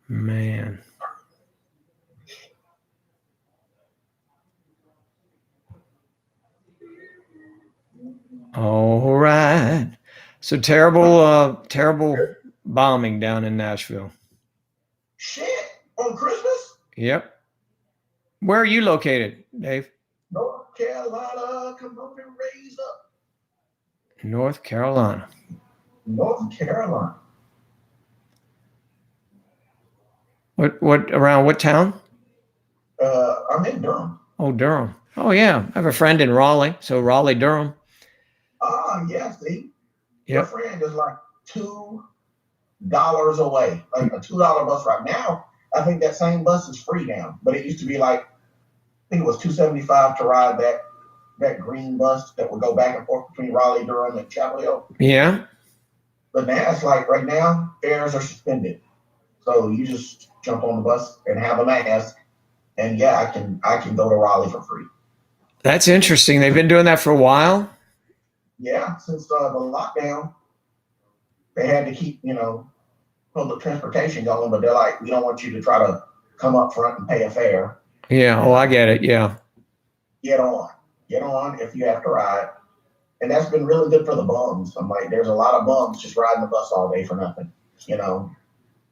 Speaker 1: Man. All right. So terrible bombing down in Nashville.
Speaker 3: Shit, on Christmas?
Speaker 1: Yep. Where are you located, Dave?
Speaker 3: North Carolina, come up and raise up.
Speaker 1: North Carolina.
Speaker 3: North Carolina.
Speaker 1: What around what town?
Speaker 3: I'm in Durham.
Speaker 1: Oh, Durham. Oh yeah. I have a friend in Raleigh. So Raleigh, Durham.
Speaker 3: Yeah, see.
Speaker 1: Yep.
Speaker 3: Your friend is like $2 away. Like a $2 bus right now. I think that same bus is free now. But it used to be like, I think it was $2.75 to ride that green bus that would go back and forth between Raleigh, Durham, and Chapel Hill.
Speaker 1: Yeah.
Speaker 3: But now it's like right now, fares are suspended. So you just jump on the bus and have a mask. And yeah, I can go to Raleigh for free.
Speaker 1: That's interesting. They've been doing that for a while.
Speaker 3: Yeah, since the lockdown, they had to keep, public transportation going, but they're like, we don't want you to try to come up front and pay a fare.
Speaker 1: Yeah. Oh, I get it. Yeah.
Speaker 3: Get on if you have to ride. And that's been really good for the bums. I'm like, there's a lot of bums just riding the bus all day for nothing. You know,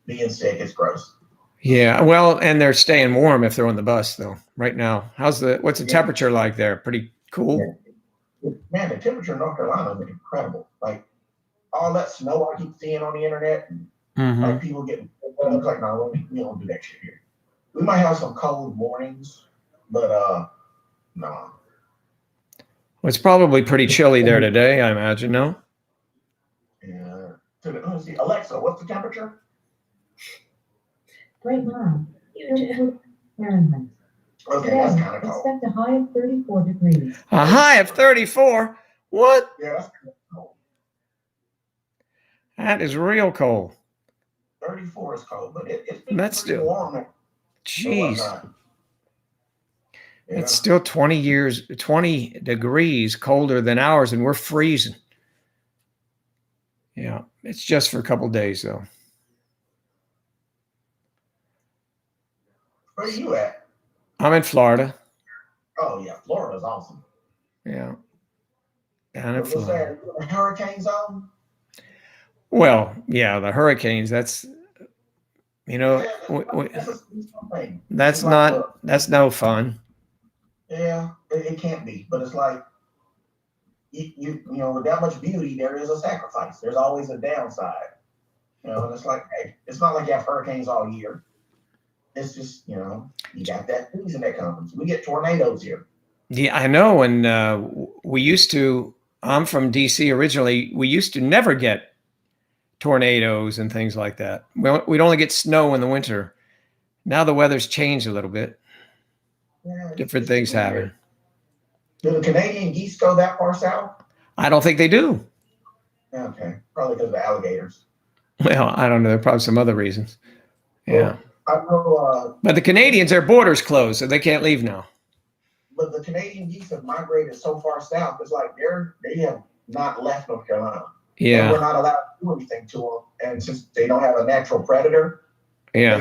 Speaker 3: being sick is gross.
Speaker 1: Yeah. Well, and they're staying warm if they're on the bus though. Right now, what's the
Speaker 3: Yeah.
Speaker 1: temperature like there? Pretty cool.
Speaker 3: Yeah. Man, the temperature in North Carolina is incredible. Like all that snow I keep seeing on the internet, and
Speaker 1: Mm-hmm.
Speaker 3: like people getting, it's like, no, we don't do that shit here. We might have some cold mornings, but no.
Speaker 1: Well, it's probably pretty chilly there today, I imagine. No.
Speaker 3: Yeah. Let's see, Alexa, what's the temperature?
Speaker 4: Right now,
Speaker 2: You do.
Speaker 4: 34 Fahrenheit.
Speaker 3: Okay,
Speaker 4: Today,
Speaker 3: that's kind of cold.
Speaker 4: expect a high of 34 degrees.
Speaker 1: A high of 34. What?
Speaker 3: Yeah, that's kind of cold.
Speaker 1: That is real cold.
Speaker 3: 34 is cold, but it's been
Speaker 1: That's
Speaker 3: pretty
Speaker 1: still-
Speaker 3: warm. and
Speaker 1: Jeez.
Speaker 3: whatnot. Yeah.
Speaker 1: It's still 20 degrees colder than ours, and we're freezing. Yeah. It's just for a couple days though.
Speaker 3: Where are you at?
Speaker 1: I'm in Florida.
Speaker 3: Oh yeah, Florida's awesome.
Speaker 1: Yeah. Down in
Speaker 3: What's that?
Speaker 1: Florida.
Speaker 3: You in a hurricane zone?
Speaker 1: Well, yeah, the hurricanes, that's, you know,
Speaker 3: That's a seasonal thing.
Speaker 1: that's
Speaker 3: It's like,
Speaker 1: not, that's no fun.
Speaker 3: Yeah, it can't be, but it's like you know, with that much beauty, there is a sacrifice. There's always a downside. You know, and it's like, hey, it's not like you have hurricanes all year. It's just, you know, you got that season that comes. We get tornadoes here.
Speaker 1: Yeah, I know. And I'm from DC originally. We used to never get tornadoes and things like that. We'd only get snow in the winter. Now the weather's changed a little bit.
Speaker 3: Yeah,
Speaker 1: Different
Speaker 3: it's
Speaker 1: things
Speaker 3: weird.
Speaker 1: happen.
Speaker 3: Do the Canadian geese go that far south?
Speaker 1: I don't think they do.
Speaker 3: Okay, probably because of the alligators.
Speaker 1: Well, I don't know. There are probably some other reasons. Yeah.
Speaker 3: I know,
Speaker 1: But the Canadians, their borders closed, so they can't leave now.
Speaker 3: but the Canadian geese have migrated so far south. It's like they have not left North Carolina. And
Speaker 1: Yeah.
Speaker 3: we're not allowed to do anything to them. And since they don't have a natural predator,
Speaker 1: Yeah.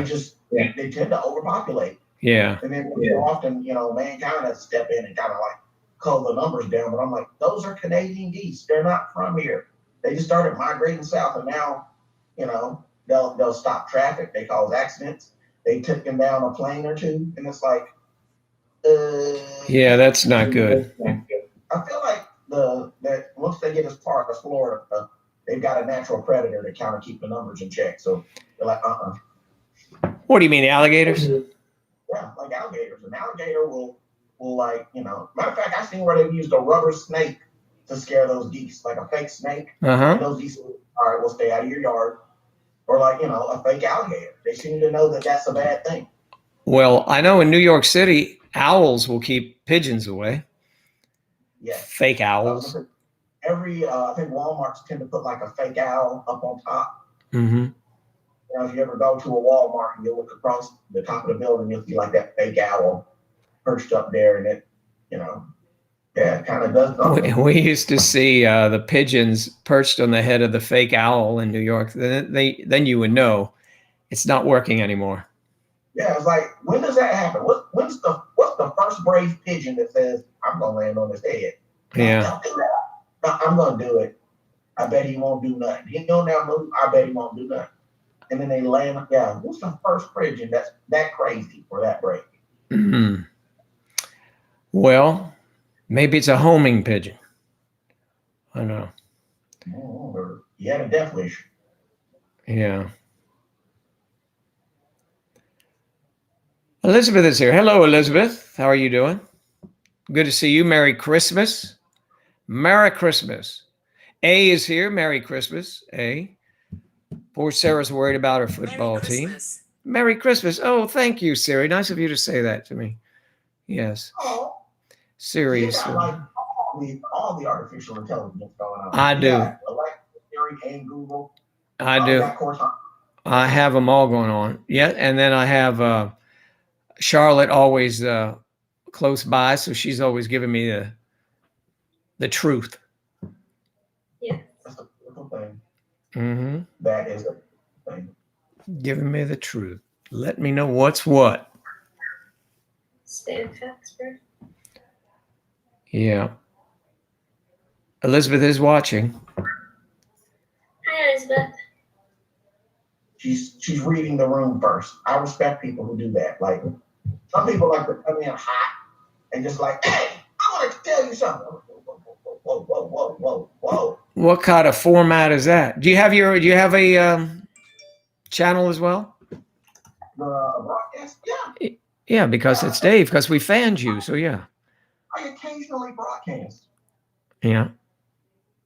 Speaker 3: they tend to overpopulate.
Speaker 1: Yeah.
Speaker 3: And then often, you know, mankind has to step in and kind of like cull the numbers down. But I'm like, those are Canadian geese. They're not from here. They just started migrating south, and now, you know, they'll stop traffic. They cause accidents. They took them down a plane or two, and it's like,
Speaker 1: Yeah, that's not good.
Speaker 3: I feel like that once they get as far as Florida, they've got a natural predator to kind of keep the numbers in check. So they're like,
Speaker 1: What do you mean, alligators?
Speaker 3: yeah, like alligators. An alligator will like, you know. Matter of fact, I seen where they've used a rubber snake to scare those geese, like a fake snake.
Speaker 1: Uh-huh.
Speaker 3: And those geese, all right, we'll stay out of your yard. Or like, you know, a fake alligator. They seem to know that that's a bad thing.
Speaker 1: Well, I know in New York City, owls will keep pigeons away.
Speaker 3: Yeah.
Speaker 1: Fake owls.
Speaker 3: Every, I think Walmarts tend to put like a fake owl up on top.
Speaker 1: Mm-hmm.
Speaker 3: You know, if you ever go to a Walmart and you look across the top of the building, you'll see like that fake owl perched up there, and it, you know, yeah, it kind of does something.
Speaker 1: We used to see the pigeons perched on the head of the fake owl in New York. Then you would know it's not working anymore.
Speaker 3: Yeah, it's like, when does that happen? What's the first brave pigeon that says, I'm gonna land on his head?
Speaker 1: Yeah.
Speaker 3: Don't do that. No, I'm gonna do it. I bet he won't do nothing. He don't now move. I bet he won't do nothing. And then they land. Yeah, what's the first pigeon that's that crazy or that brave?
Speaker 1: Mm-hmm. Well, maybe it's a homing pigeon. I don't know.
Speaker 3: Or he had a death wish.
Speaker 1: Yeah. Elizabeth is here. Hello, Elizabeth. How are you doing? Good to see you. Merry Christmas. Merry Christmas. A is here. Merry Christmas. A. Poor Sarah's worried about her football team. Merry Christmas. Oh, thank you, Siri. Nice of you to say that to me. Yes.
Speaker 3: Oh,
Speaker 1: Siri
Speaker 3: you
Speaker 1: is.
Speaker 3: got like all the artificial intelligence going on.
Speaker 1: I
Speaker 3: You
Speaker 1: do.
Speaker 3: got Alexa, Siri, and Google.
Speaker 1: I do.
Speaker 3: Of course,
Speaker 1: I have them all going on. Yeah. And then I have Charlotte always close by. So she's always giving me the truth.
Speaker 3: that's a beautiful thing.
Speaker 1: Mm-hmm.
Speaker 3: That is a thing.
Speaker 1: Giving me the truth. Let me know what's what.
Speaker 2: Stan Faxford.
Speaker 1: Yeah. Elizabeth is watching.
Speaker 2: Hi, Elizabeth.
Speaker 3: She's reading the room first. I respect people who do that. Like some people like to come in hot and just like, hey, I want to tell you something. Whoa.
Speaker 1: What kind of format is that? Do you have a channel as well?
Speaker 3: The broadcast? Yeah.
Speaker 1: Yeah, because it's Dave, because we fanned you. So yeah.
Speaker 3: I occasionally broadcast.
Speaker 1: Yeah.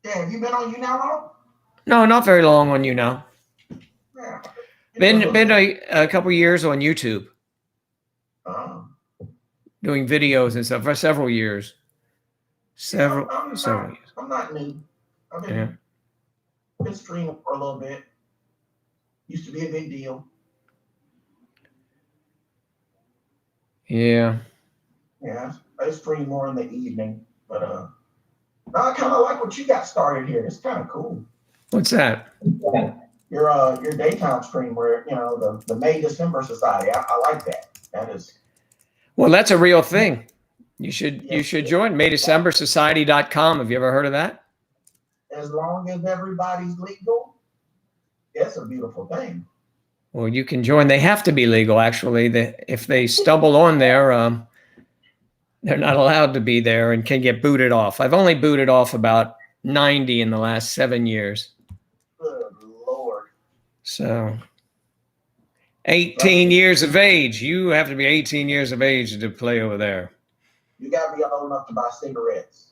Speaker 3: Yeah, have you been on You Now long?
Speaker 1: No, not very long on you now.
Speaker 3: Yeah.
Speaker 1: Been a couple years on YouTube
Speaker 3: Um,
Speaker 1: doing videos and stuff for several years. Several years.
Speaker 3: I'm not new. I've
Speaker 1: Yeah.
Speaker 3: been streaming for a little bit. Used to be a big deal.
Speaker 1: Yeah.
Speaker 3: Yeah, I stream more in the evening, but I kind of like what you got started here. It's kind of cool.
Speaker 1: What's that?
Speaker 3: Your daytime stream where the May December Society. I like that. That is.
Speaker 1: Well, that's a real thing. You should join MayDecemberSociety.com. Have you ever heard of that?
Speaker 3: As long as everybody's legal, it's a beautiful thing.
Speaker 1: Well, you can join. They have to be legal, actually. If they stumble on there, they're not allowed to be there and can get booted off. I've only booted off about 90 in the last 7 years.
Speaker 3: Good Lord.
Speaker 1: So 18 years of age. You have to be 18 years of age to play over there.
Speaker 3: You got to be old enough to buy cigarettes.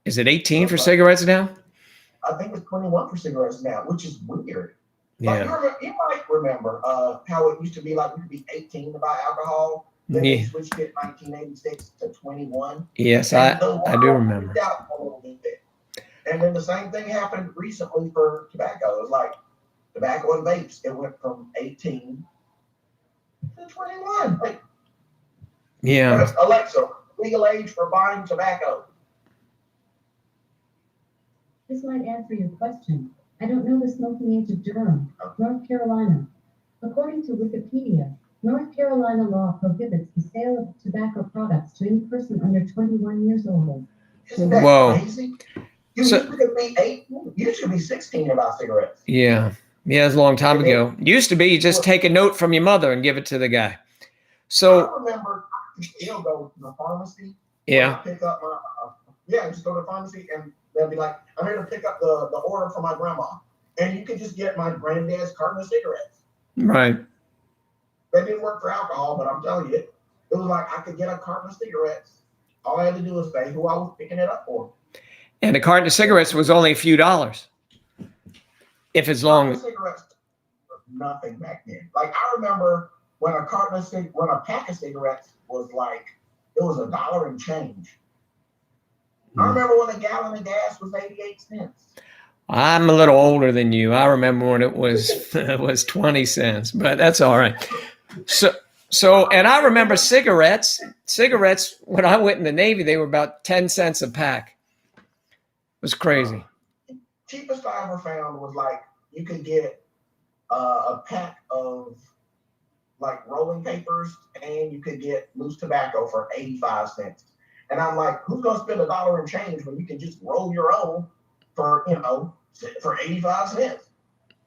Speaker 1: Is it 18 for cigarettes now?
Speaker 3: I think it's 21 for cigarettes now, which is weird.
Speaker 1: Yeah.
Speaker 3: Like you might remember how it used to be like you could be 18 to buy alcohol. Then they switched it in 1986 to 21.
Speaker 1: Yes, I do remember.
Speaker 3: Out a little bit. And then the same thing happened recently for tobacco. It was like tobacco and vapes. It went from 18 to 21. Like,
Speaker 1: yeah.
Speaker 3: Alexa, legal age for buying tobacco.
Speaker 4: This might answer your question. I don't know the smoking age of Durham, North Carolina. According to Wikipedia, North Carolina law prohibits the sale of tobacco products to any person under 21 years old.
Speaker 3: Isn't that crazy? You
Speaker 1: So,
Speaker 3: used to be 18. You should be 16 about cigarettes.
Speaker 1: Yeah. Yeah, it's a long time ago. Used to be you just take a note from your mother and give it to the guy. So
Speaker 3: I remember I could still go to the pharmacy.
Speaker 1: Yeah.
Speaker 3: Pick up my just go to the pharmacy and they'll be like, I'm here to pick up the order for my grandma. And you could just get my granddad's carton of cigarettes.
Speaker 1: Right.
Speaker 3: That didn't work for alcohol, but I'm telling you, it was like I could get a carton of cigarettes. All I had to do was say who I was picking it up for.
Speaker 1: And a carton of cigarettes was only a few dollars. If it's long.
Speaker 3: Cigarettes were nothing back then. Like I remember when a pack of cigarettes was like, it was $1 and change. I remember when a gallon of gas was 88 cents.
Speaker 1: I'm a little older than you. I remember when it was 20 cents, but that's all right. So, and I remember cigarettes when I went in the Navy, they were about 10 cents a pack. It was crazy.
Speaker 3: Cheapest I ever found was like, you could get a pack of like rolling papers and you could get loose tobacco for 85 cents. And I'm like, who's going to spend $1 and change when you can just roll your own for 85 cents?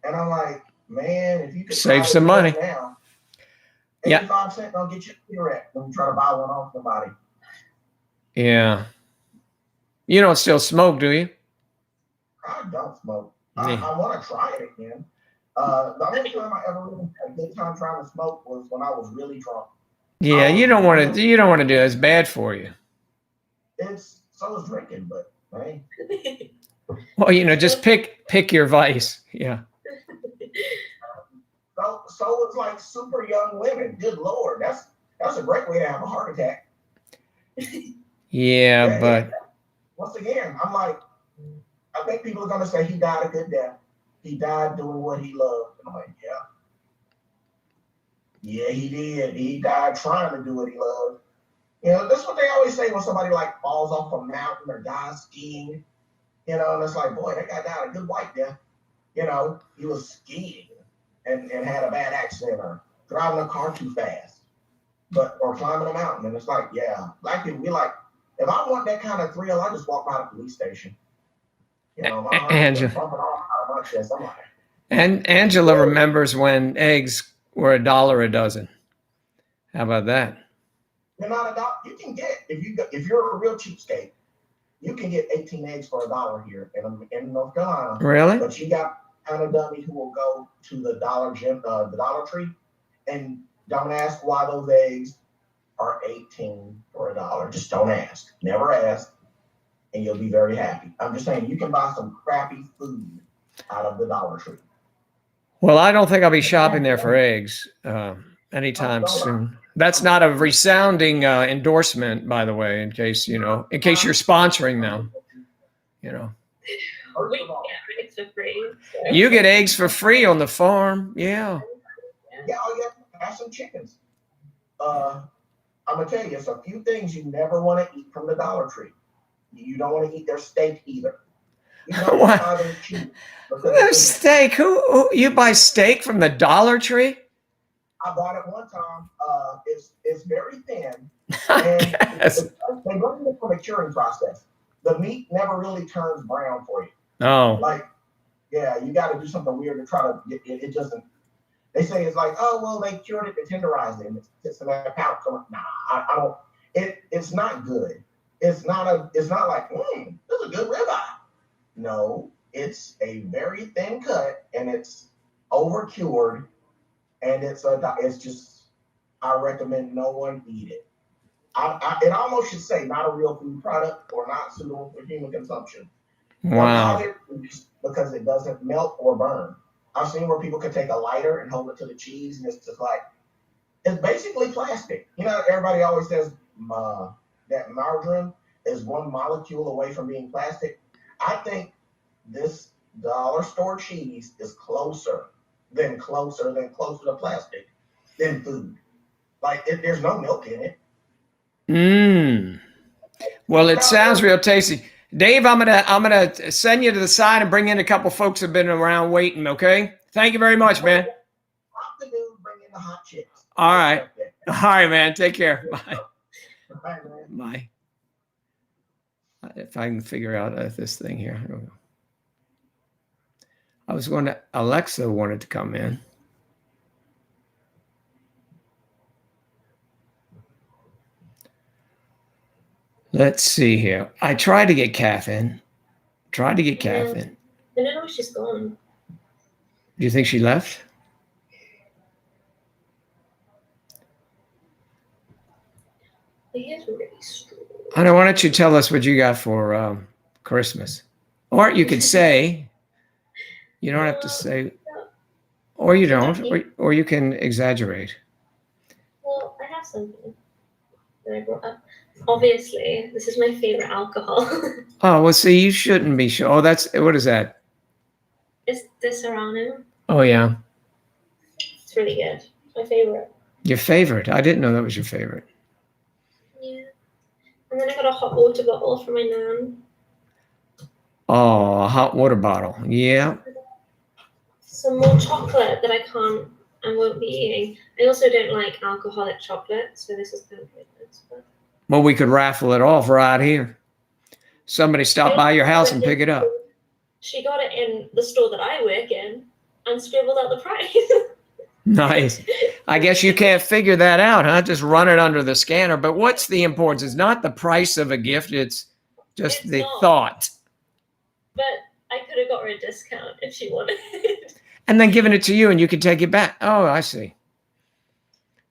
Speaker 3: And I'm like, man, if you could
Speaker 1: save some money
Speaker 3: now, 85 cents don't get you a cigarette when you try to buy one off somebody.
Speaker 1: Yeah. You don't still smoke, do you?
Speaker 3: I don't smoke. I want to try it again. The only time I ever really had a good time trying to smoke was when I was really drunk.
Speaker 1: Yeah, you don't want to do it. It's bad for you.
Speaker 3: So is drinking, but hey.
Speaker 1: Well, just pick your vice. Yeah.
Speaker 3: So it's like super young women. Good Lord, that's a great way to have a heart attack.
Speaker 1: Yeah, but
Speaker 3: once again, I'm like, I think people are gonna say he died a good death. He died doing what he loved. And I'm like, yeah, he did. He died trying to do what he loved. That's what they always say when somebody like falls off a mountain or dies skiing. And it's like, boy, that guy died a good white death. He was skiing. and had a bad accident or driving a car too fast, or climbing a mountain. And it's like, yeah, black people, we like, if I want that kind of thrill, I just walk by the police station. You know, my heart is
Speaker 1: Angela,
Speaker 3: bumping off out of my chest. I'm like,
Speaker 1: and Angela remembers when eggs were $1 a dozen. How about that?
Speaker 3: you're not a dog. You can get if you're a real cheapskate, you can get 18 eggs for $1 here in North Carolina.
Speaker 1: Really?
Speaker 3: But you got kind of dummy who will go to the the Dollar Tree, and don't ask why those eggs are 18 for $1. Just don't ask. Never ask, and you'll be very happy. I'm just saying you can buy some crappy food out of the Dollar Tree.
Speaker 1: Well, I don't think I'll be shopping there for eggs anytime soon. That's not a resounding endorsement, by the way, in case you're sponsoring them. You know,
Speaker 3: First
Speaker 2: We
Speaker 3: of all,
Speaker 2: get eggs for free. So.
Speaker 1: you get eggs for free on the farm. Yeah.
Speaker 3: yeah, have some chickens. I'm gonna tell you, it's a few things you never want to eat from the Dollar Tree. You don't want to eat their steak either. You don't want to buy their cheap.
Speaker 1: There's steak. Who you buy steak from the Dollar Tree?
Speaker 3: I bought it one time. It's very thin,
Speaker 1: I
Speaker 3: and
Speaker 1: guess.
Speaker 3: they run it from a curing process. The meat never really turns brown for you.
Speaker 1: Oh,
Speaker 3: Like, yeah, you got to do something weird to try to get it. It doesn't. They say it's like, oh well, they cured it, they tenderized it, and it's in that pouch. Nah, I don't. It's not good. It's not like this is a good ribeye. No, it's a very thin cut, and it's over cured, and it's just. I recommend no one eat it. It almost should say not a real food product or not suitable for human consumption.
Speaker 1: wow.
Speaker 3: Because it doesn't melt or burn. I've seen where people could take a lighter and hold it to the cheese, and it's just like, it's basically plastic. You know, everybody always says that margarine is one molecule away from being plastic. I think this dollar store cheese is closer to plastic than food. Like, there's no milk in it.
Speaker 1: Well, it sounds real tasty. Dave, I'm gonna send you to the side and bring in a couple folks who've been around waiting. Okay. Thank you very much, man.
Speaker 3: Pop the dude, bring in the hot chips.
Speaker 1: All right. All right, man. Take care. Bye.
Speaker 3: Bye, man.
Speaker 1: Bye. If I can figure out this thing here. I was going to. Alexa wanted to come in. Let's see here. I tried to get Kath in.
Speaker 2: I don't know, she's gone.
Speaker 1: Do you think she left?
Speaker 2: He is really strong.
Speaker 1: I don't. Why don't you tell us what you got for Christmas? Or you could say, you don't have to say, or you don't, or you can exaggerate.
Speaker 2: Well, I have something that I brought up. Obviously, this is my favorite alcohol.
Speaker 1: Oh, well, see, you shouldn't be sure. Oh, what is that?
Speaker 2: It's Disaronno.
Speaker 1: Oh, yeah.
Speaker 2: It's really good. It's my favorite.
Speaker 1: Your favorite? I didn't know that was your favorite.
Speaker 2: Yeah. And then I got a hot water bottle for my nan.
Speaker 1: Oh, a hot water bottle. Yeah.
Speaker 2: Some more chocolate that I won't be eating. I also don't like alcoholic chocolate, so this is kind of pointless. But
Speaker 1: Well, we could raffle it off right here. Somebody stop by your house and pick it up.
Speaker 2: She got it in the store that I work in and scribbled out the price.
Speaker 1: Nice. I guess you can't figure that out, huh? Just run it under the scanner. But what's the importance? It's not the price of a gift. It's just the thought.
Speaker 2: But I could have got her a discount if she wanted it.
Speaker 1: And then giving it to you and you can take it back. Oh, I see.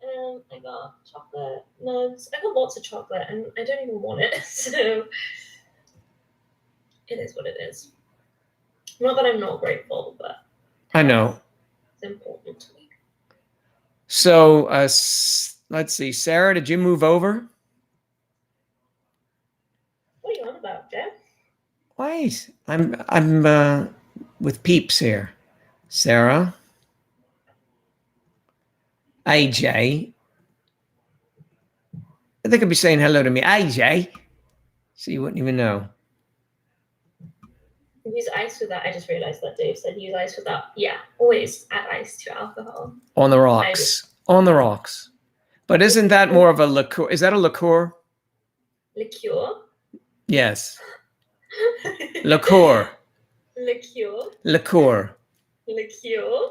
Speaker 2: I got chocolate nugs. I got lots of chocolate and I don't even want it. So it is what it is. Not that I'm not grateful, but
Speaker 1: I know.
Speaker 2: it's important to me.
Speaker 1: So let's see. Sarah, did you move over?
Speaker 2: What are you on about, Jeff?
Speaker 1: Wait, I'm with peeps here. Sarah, AJ. They could be saying hello to me. AJ. So you wouldn't even know.
Speaker 2: Use ice with that. I just realized that Dave said use ice with that. Yeah, always add ice to alcohol.
Speaker 1: On the rocks. On the rocks. But isn't that more of a liqueur? Is that a liqueur?
Speaker 2: Liqueur.
Speaker 1: Yes. Liqueur.
Speaker 2: Liqueur.
Speaker 1: Liqueur.
Speaker 2: Liqueur.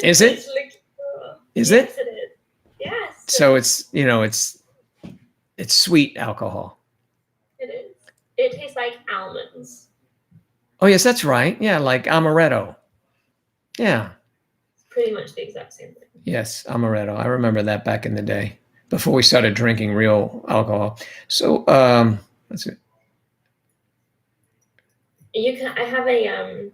Speaker 1: Is it?
Speaker 2: It's liqueur.
Speaker 1: Is
Speaker 2: Yes,
Speaker 1: it?
Speaker 2: it is. Yes.
Speaker 1: So it's, you know, it's sweet alcohol.
Speaker 2: It is. It tastes like almonds.
Speaker 1: Oh, yes, that's right. Yeah, like amaretto. Yeah.
Speaker 2: It's pretty much the exact same thing.
Speaker 1: Yes, amaretto. I remember that back in the day before we started drinking real alcohol. So, let's see.
Speaker 2: You can. I have a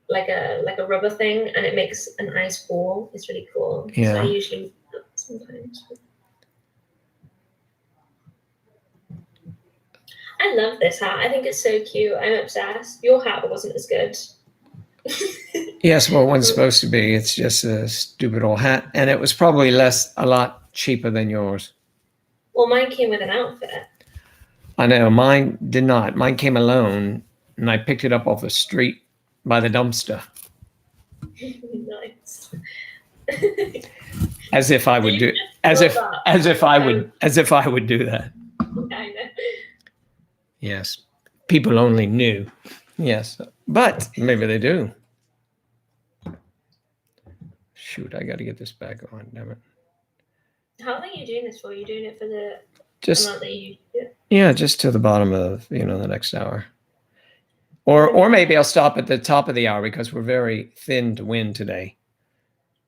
Speaker 2: like a rubber thing, and it makes an ice ball. It's really cool. So
Speaker 1: Yeah.
Speaker 2: I usually sometimes. I love this hat. I think it's so cute. I'm obsessed. Your hat wasn't as good.
Speaker 1: Yes, well, one's supposed to be. It's just a stupid old hat, and it was probably a lot cheaper than yours.
Speaker 2: Well, mine came with an outfit.
Speaker 1: I know, mine did not. Mine came alone, and I picked it up off the street by the dumpster,
Speaker 2: Nice.
Speaker 1: as if I would do, as if I would do that.
Speaker 2: I know.
Speaker 1: Yes, people only knew. Yes, but maybe they do. Shoot, I got to get this back on. Damn it!
Speaker 2: How long are you doing this for? Are you doing it for the
Speaker 1: Just
Speaker 2: amount that you do?
Speaker 1: yeah, just to the bottom of the next hour, or maybe I'll stop at the top of the hour because we're very thin to win today.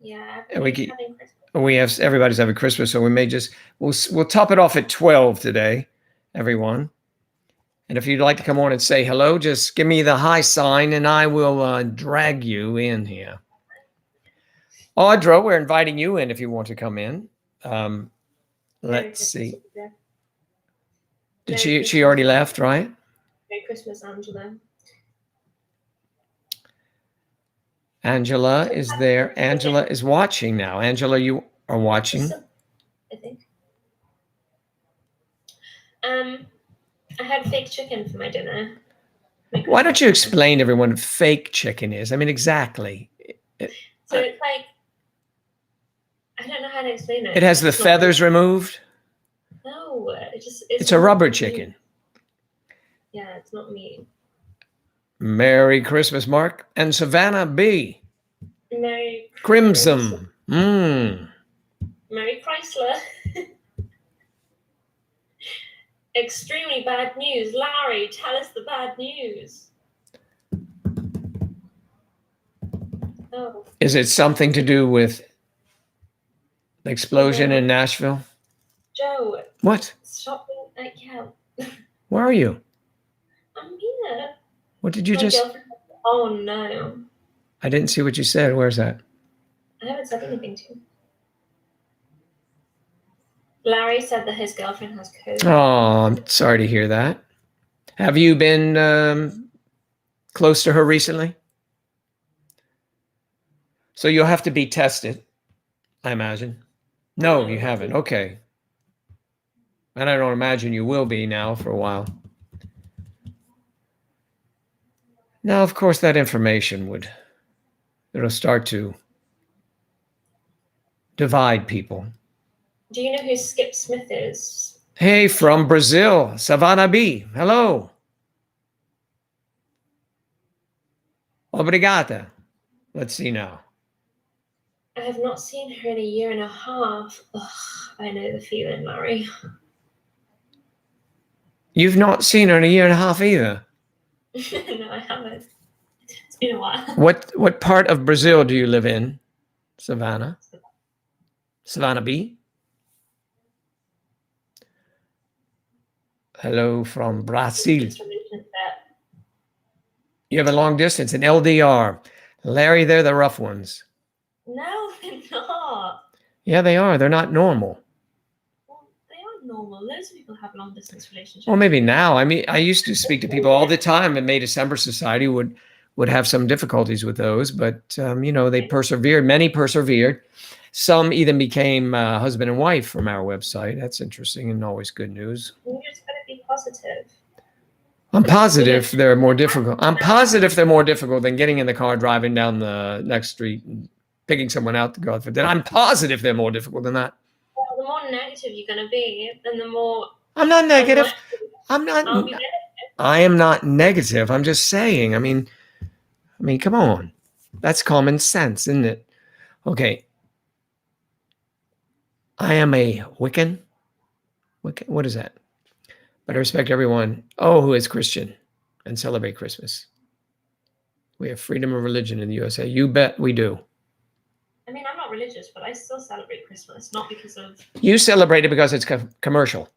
Speaker 2: Yeah.
Speaker 1: And we
Speaker 2: everybody's
Speaker 1: keep-
Speaker 2: having Christmas.
Speaker 1: We have everybody's having Christmas, so we may just we'll top it off at 12 today, everyone. And if you'd like to come on and say hello, just give me the hi sign, and I will drag you in here. Audra, we're inviting you in if you want to come in.
Speaker 2: Merry
Speaker 1: Let's
Speaker 2: Christmas,
Speaker 1: see.
Speaker 2: Angela.
Speaker 1: Did
Speaker 2: Merry
Speaker 1: she
Speaker 2: Christmas.
Speaker 1: already left, right?
Speaker 2: Merry Christmas, Angela.
Speaker 1: Angela is there. Angela is watching now. Angela, you are watching.
Speaker 2: I think. I had fake chicken for my dinner.
Speaker 1: Why don't you explain to everyone what fake chicken is? I mean, exactly.
Speaker 2: So it's like, I don't know how to explain it.
Speaker 1: It has the
Speaker 2: It's not-
Speaker 1: feathers removed.
Speaker 2: No,
Speaker 1: It's a
Speaker 2: not
Speaker 1: rubber
Speaker 2: meat.
Speaker 1: chicken.
Speaker 2: Yeah, it's not meat.
Speaker 1: Merry Christmas, Mark. And Savannah B.
Speaker 2: Merry
Speaker 1: Crimson. Mmm.
Speaker 2: Merry Chrysler. Extremely bad news. Larry, tell us the bad news. Oh,
Speaker 1: Is it something to do with the explosion in Nashville?
Speaker 2: Joe,
Speaker 1: What?
Speaker 2: stop being yeah.
Speaker 1: Where are you?
Speaker 2: I'm here.
Speaker 1: What did you
Speaker 2: My
Speaker 1: just?
Speaker 2: girlfriend- Oh no.
Speaker 1: I didn't see what you said. Where's that?
Speaker 2: I haven't said anything to you. Larry said that his girlfriend has COVID.
Speaker 1: Oh, I'm sorry to hear that. Have you been close to her recently? So you'll have to be tested, I imagine. No, you haven't. Okay. And I don't imagine you will be now for a while. Now, of course, that information it'll start to divide people.
Speaker 2: Do you know who Skip Smith is?
Speaker 1: Hey, from Brazil, Savannah B. Hello. Obrigada. Let's see now.
Speaker 2: I have not seen her in a year and a half. Ugh, I know the feeling, Larry.
Speaker 1: You've not seen her in a year and a half either.
Speaker 2: No, I haven't. It's been a while.
Speaker 1: What part of Brazil do you live in, Savannah? Savannah B. Hello from Brazil. You have a long distance, an LDR. Larry, they're the rough ones.
Speaker 2: No, they're not.
Speaker 1: Yeah, they are. They're not normal.
Speaker 2: Well, they are normal. Loads of people have long distance relationships.
Speaker 1: Well, maybe now. I mean, I used to speak to people all the time, and May December Society would have some difficulties with those, but they persevered. Many persevered. Some even became husband and wife from our website. That's interesting and always good news.
Speaker 2: You just gotta be positive.
Speaker 1: I'm positive they're more difficult. I'm positive they're more difficult than getting in the car, driving down the next street, and picking someone out to go out for dinner. I'm positive they're more difficult than that.
Speaker 2: Well, the more negative you're going to be, then the more
Speaker 1: I'm not negative.
Speaker 2: unlikely
Speaker 1: I'm
Speaker 2: I'll
Speaker 1: not.
Speaker 2: be negative.
Speaker 1: I am not negative. I'm just saying. I mean, come on. That's common sense, isn't it? Okay. I am a Wiccan. Wiccan. What is that? But I respect everyone, who is Christian and celebrate Christmas. We have freedom of religion in the USA. You bet we do.
Speaker 2: I mean, I'm not religious, but I still celebrate Christmas, not because of.
Speaker 1: You celebrate it because it's commercial,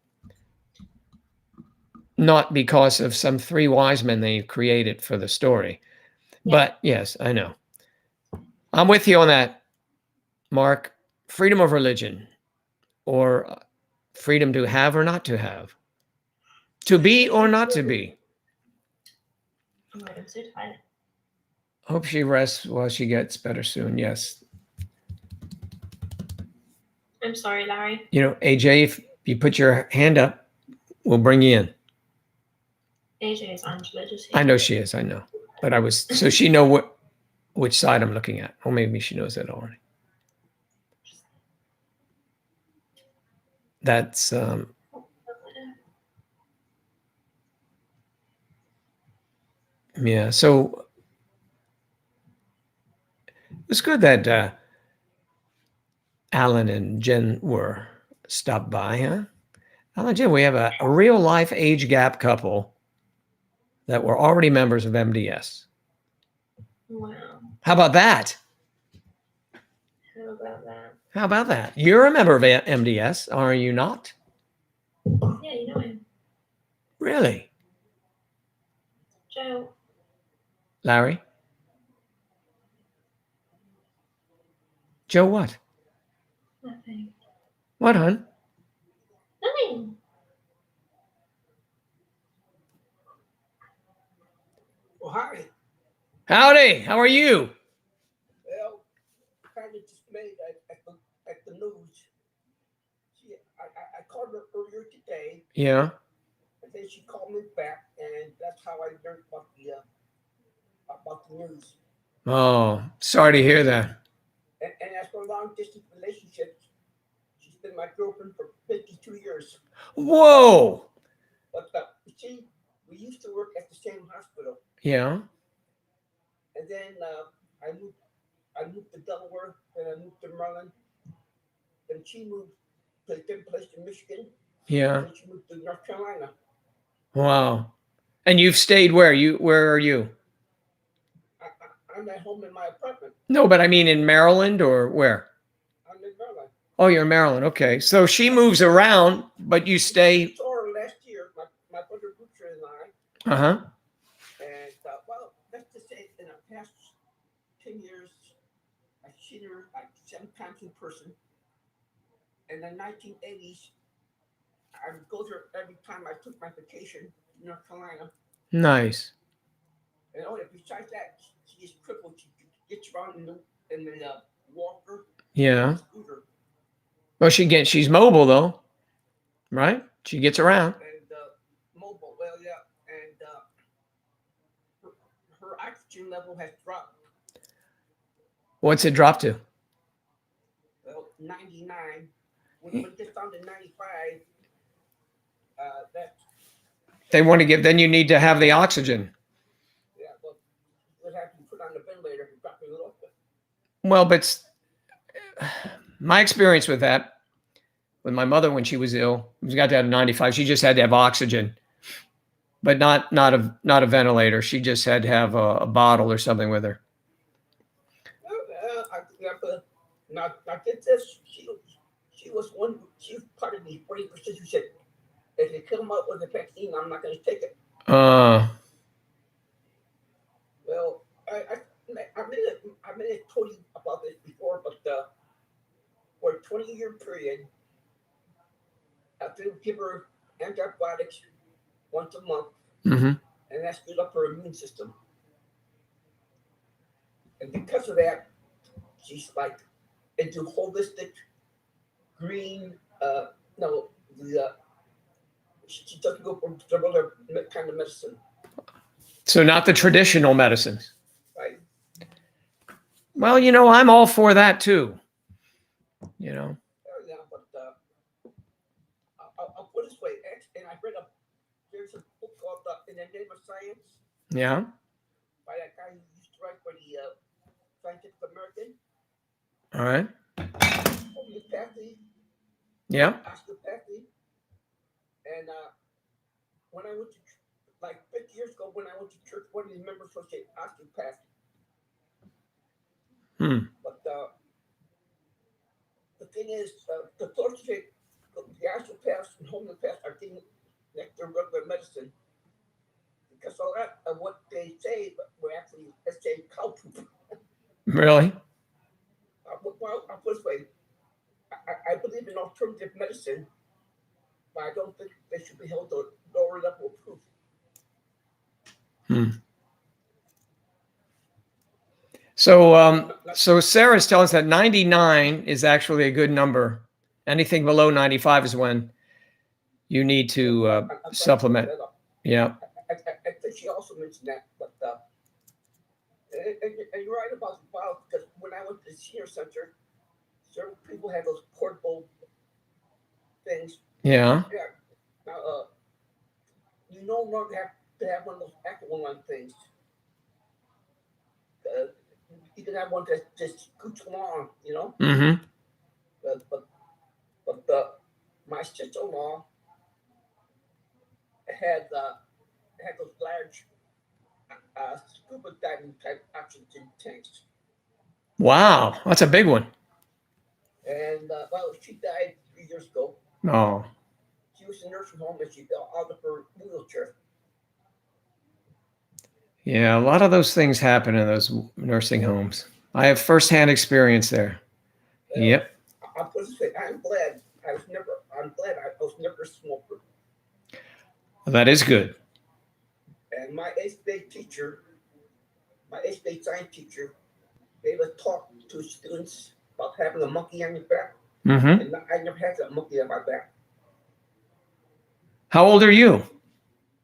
Speaker 1: not because of some three wise men they created for the story.
Speaker 2: Yeah.
Speaker 1: But yes, I know. I'm with you on that, Mark. Freedom of religion, or freedom to have or not to have, to be or not to be.
Speaker 2: Oh, I'm so tired.
Speaker 1: Hope she rests while she gets better soon. Yes.
Speaker 2: I'm sorry, Larry.
Speaker 1: You know, AJ, if you put your hand up, we'll bring you in.
Speaker 2: AJ is Angela. Just
Speaker 1: I know she is. I know. But so she know which side I'm looking at. Or maybe she knows that already. That's yeah. So it's good that Alan and Jen were stopped by, huh? Alan and Jen, we have a real life age gap couple that were already members of MDS.
Speaker 2: Wow.
Speaker 1: How about that?
Speaker 2: How about that?
Speaker 1: How about that? You're a member of MDS, are you not?
Speaker 2: Yeah, you know him.
Speaker 1: Really?
Speaker 2: Joe.
Speaker 1: Larry? Joe what?
Speaker 2: Nothing.
Speaker 1: What, hon?
Speaker 2: Nothing.
Speaker 5: Well, hi.
Speaker 1: Howdy. How are you?
Speaker 5: Well, kind of dismayed at the news. I called her earlier today,
Speaker 1: Yeah.
Speaker 5: and then she called me back, and that's how I learned about the news.
Speaker 1: Oh, sorry to hear that.
Speaker 5: And as for long distance relationships, she's been my girlfriend for 52 years.
Speaker 1: Whoa.
Speaker 5: But you see, we used to work at the same hospital,
Speaker 1: Yeah.
Speaker 5: and then I moved to Delaware, then I moved to Maryland, then she moved to a different place in Michigan.
Speaker 1: Yeah.
Speaker 5: And she moved to North Carolina.
Speaker 1: Wow. And you've stayed where? Where are you?
Speaker 5: I'm at home in my apartment.
Speaker 1: No, but I mean in Maryland or where?
Speaker 5: I'm in Maryland.
Speaker 1: Oh, you're in Maryland. Okay. So she moves around, but you stay.
Speaker 5: Saw her last year, my brother Butcher and I.
Speaker 1: Uh-huh.
Speaker 5: And well, let's just say in the past 10 years, I've seen her like 7 times in person. In the 1980s, I would go there every time I took my vacation to North Carolina.
Speaker 1: Nice.
Speaker 5: And besides that, she is crippled. She gets around in the walker.
Speaker 1: Yeah.
Speaker 5: Scooter.
Speaker 1: Well, she's mobile though, right? She gets around.
Speaker 5: And mobile, well, yeah. And her oxygen level has dropped.
Speaker 1: What's it drop to?
Speaker 5: Well, 99. When it gets down to 95, that.
Speaker 1: They want to give. Then you need to have the oxygen.
Speaker 5: Yeah, well, we'll have to put on the ventilator and drop it a little bit.
Speaker 1: Well, but my experience with that, with my mother when she was ill, she got down to 95. She just had to have oxygen, but not a ventilator. She just had to have a bottle or something with her.
Speaker 5: Now get this. She was part of the 40% who said, if they come up with a vaccine, I'm not going to take it. Well, I may have told you about this before, but for a 20-year period, I have to give her antibiotics once a month,
Speaker 1: Mm-hmm.
Speaker 5: and that's good up her immune system. And because of that, she's like into holistic, green. She doesn't go for some other kind of medicine.
Speaker 1: So not the traditional medicines.
Speaker 5: right?
Speaker 1: Well, I'm all for that too.
Speaker 5: Yeah, but I'll put it this way, and I read there's a book called In the Name of Science
Speaker 1: Yeah.
Speaker 5: by that guy who used to write for the Scientific American.
Speaker 1: All right.
Speaker 5: Homeopathy,
Speaker 1: Yeah.
Speaker 5: osteopathy, and when I went to like 50 years ago, when I went to church, one of the members was an osteopath. But the thing is, the closer the osteopaths and homeopaths are getting next to regular medicine because a lot of what they say were actually, let's say, cow poop.
Speaker 1: Really?
Speaker 5: Well, I'll put it this way. I believe in alternative medicine, but I don't think they should be held to a lower level of proof.
Speaker 1: So Sarah's telling us that 99 is actually a good number. Anything below 95 is when you need to
Speaker 5: I'm trying to
Speaker 1: supplement.
Speaker 5: look that up.
Speaker 1: Yeah.
Speaker 5: I think she also mentioned that, but and you're right about the vial because when I went to the senior center, certain people have those portable things.
Speaker 1: Yeah.
Speaker 5: Yeah. Now, you no longer have to have one of those Aqualung things. You can have one that just scoots along,
Speaker 1: Mm-hmm.
Speaker 5: But my sister-in-law had those large scuba diving type oxygen tanks,
Speaker 1: Wow. That's a big one.
Speaker 5: and well, she died 3 years ago.
Speaker 1: Oh.
Speaker 5: She was in a nursing home and she fell out of her wheelchair.
Speaker 1: Yeah. A lot of those things happen in those nursing homes. I have firsthand experience there.
Speaker 5: Well,
Speaker 1: Yep.
Speaker 5: I'll put it this way, I'm glad I was never a smoker.
Speaker 1: That is good.
Speaker 5: And my 8th grade teacher, my 8th grade science teacher, gave a talk to students about having a monkey on your back.
Speaker 1: Mm-hmm.
Speaker 5: And I never had that monkey on my back.
Speaker 1: How old are you?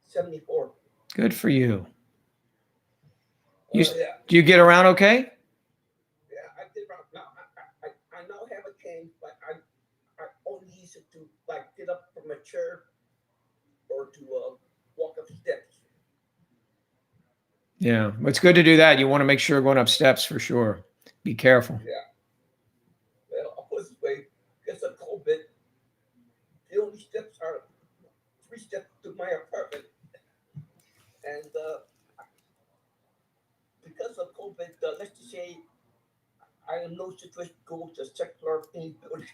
Speaker 5: 74.
Speaker 1: Good for you.
Speaker 5: Yeah,
Speaker 1: Do you get around okay?
Speaker 5: yeah, I did. Now I now have a cane, but I only use it to like get up from a chair or to walk up steps.
Speaker 1: Yeah. It's good to do that. You want to make sure going up steps for sure. Be careful.
Speaker 5: Yeah. Well, I'll put it this way, because of COVID, the only steps are 3 steps to my apartment. And because of COVID, let's just say I am no situation to go to a secular any building.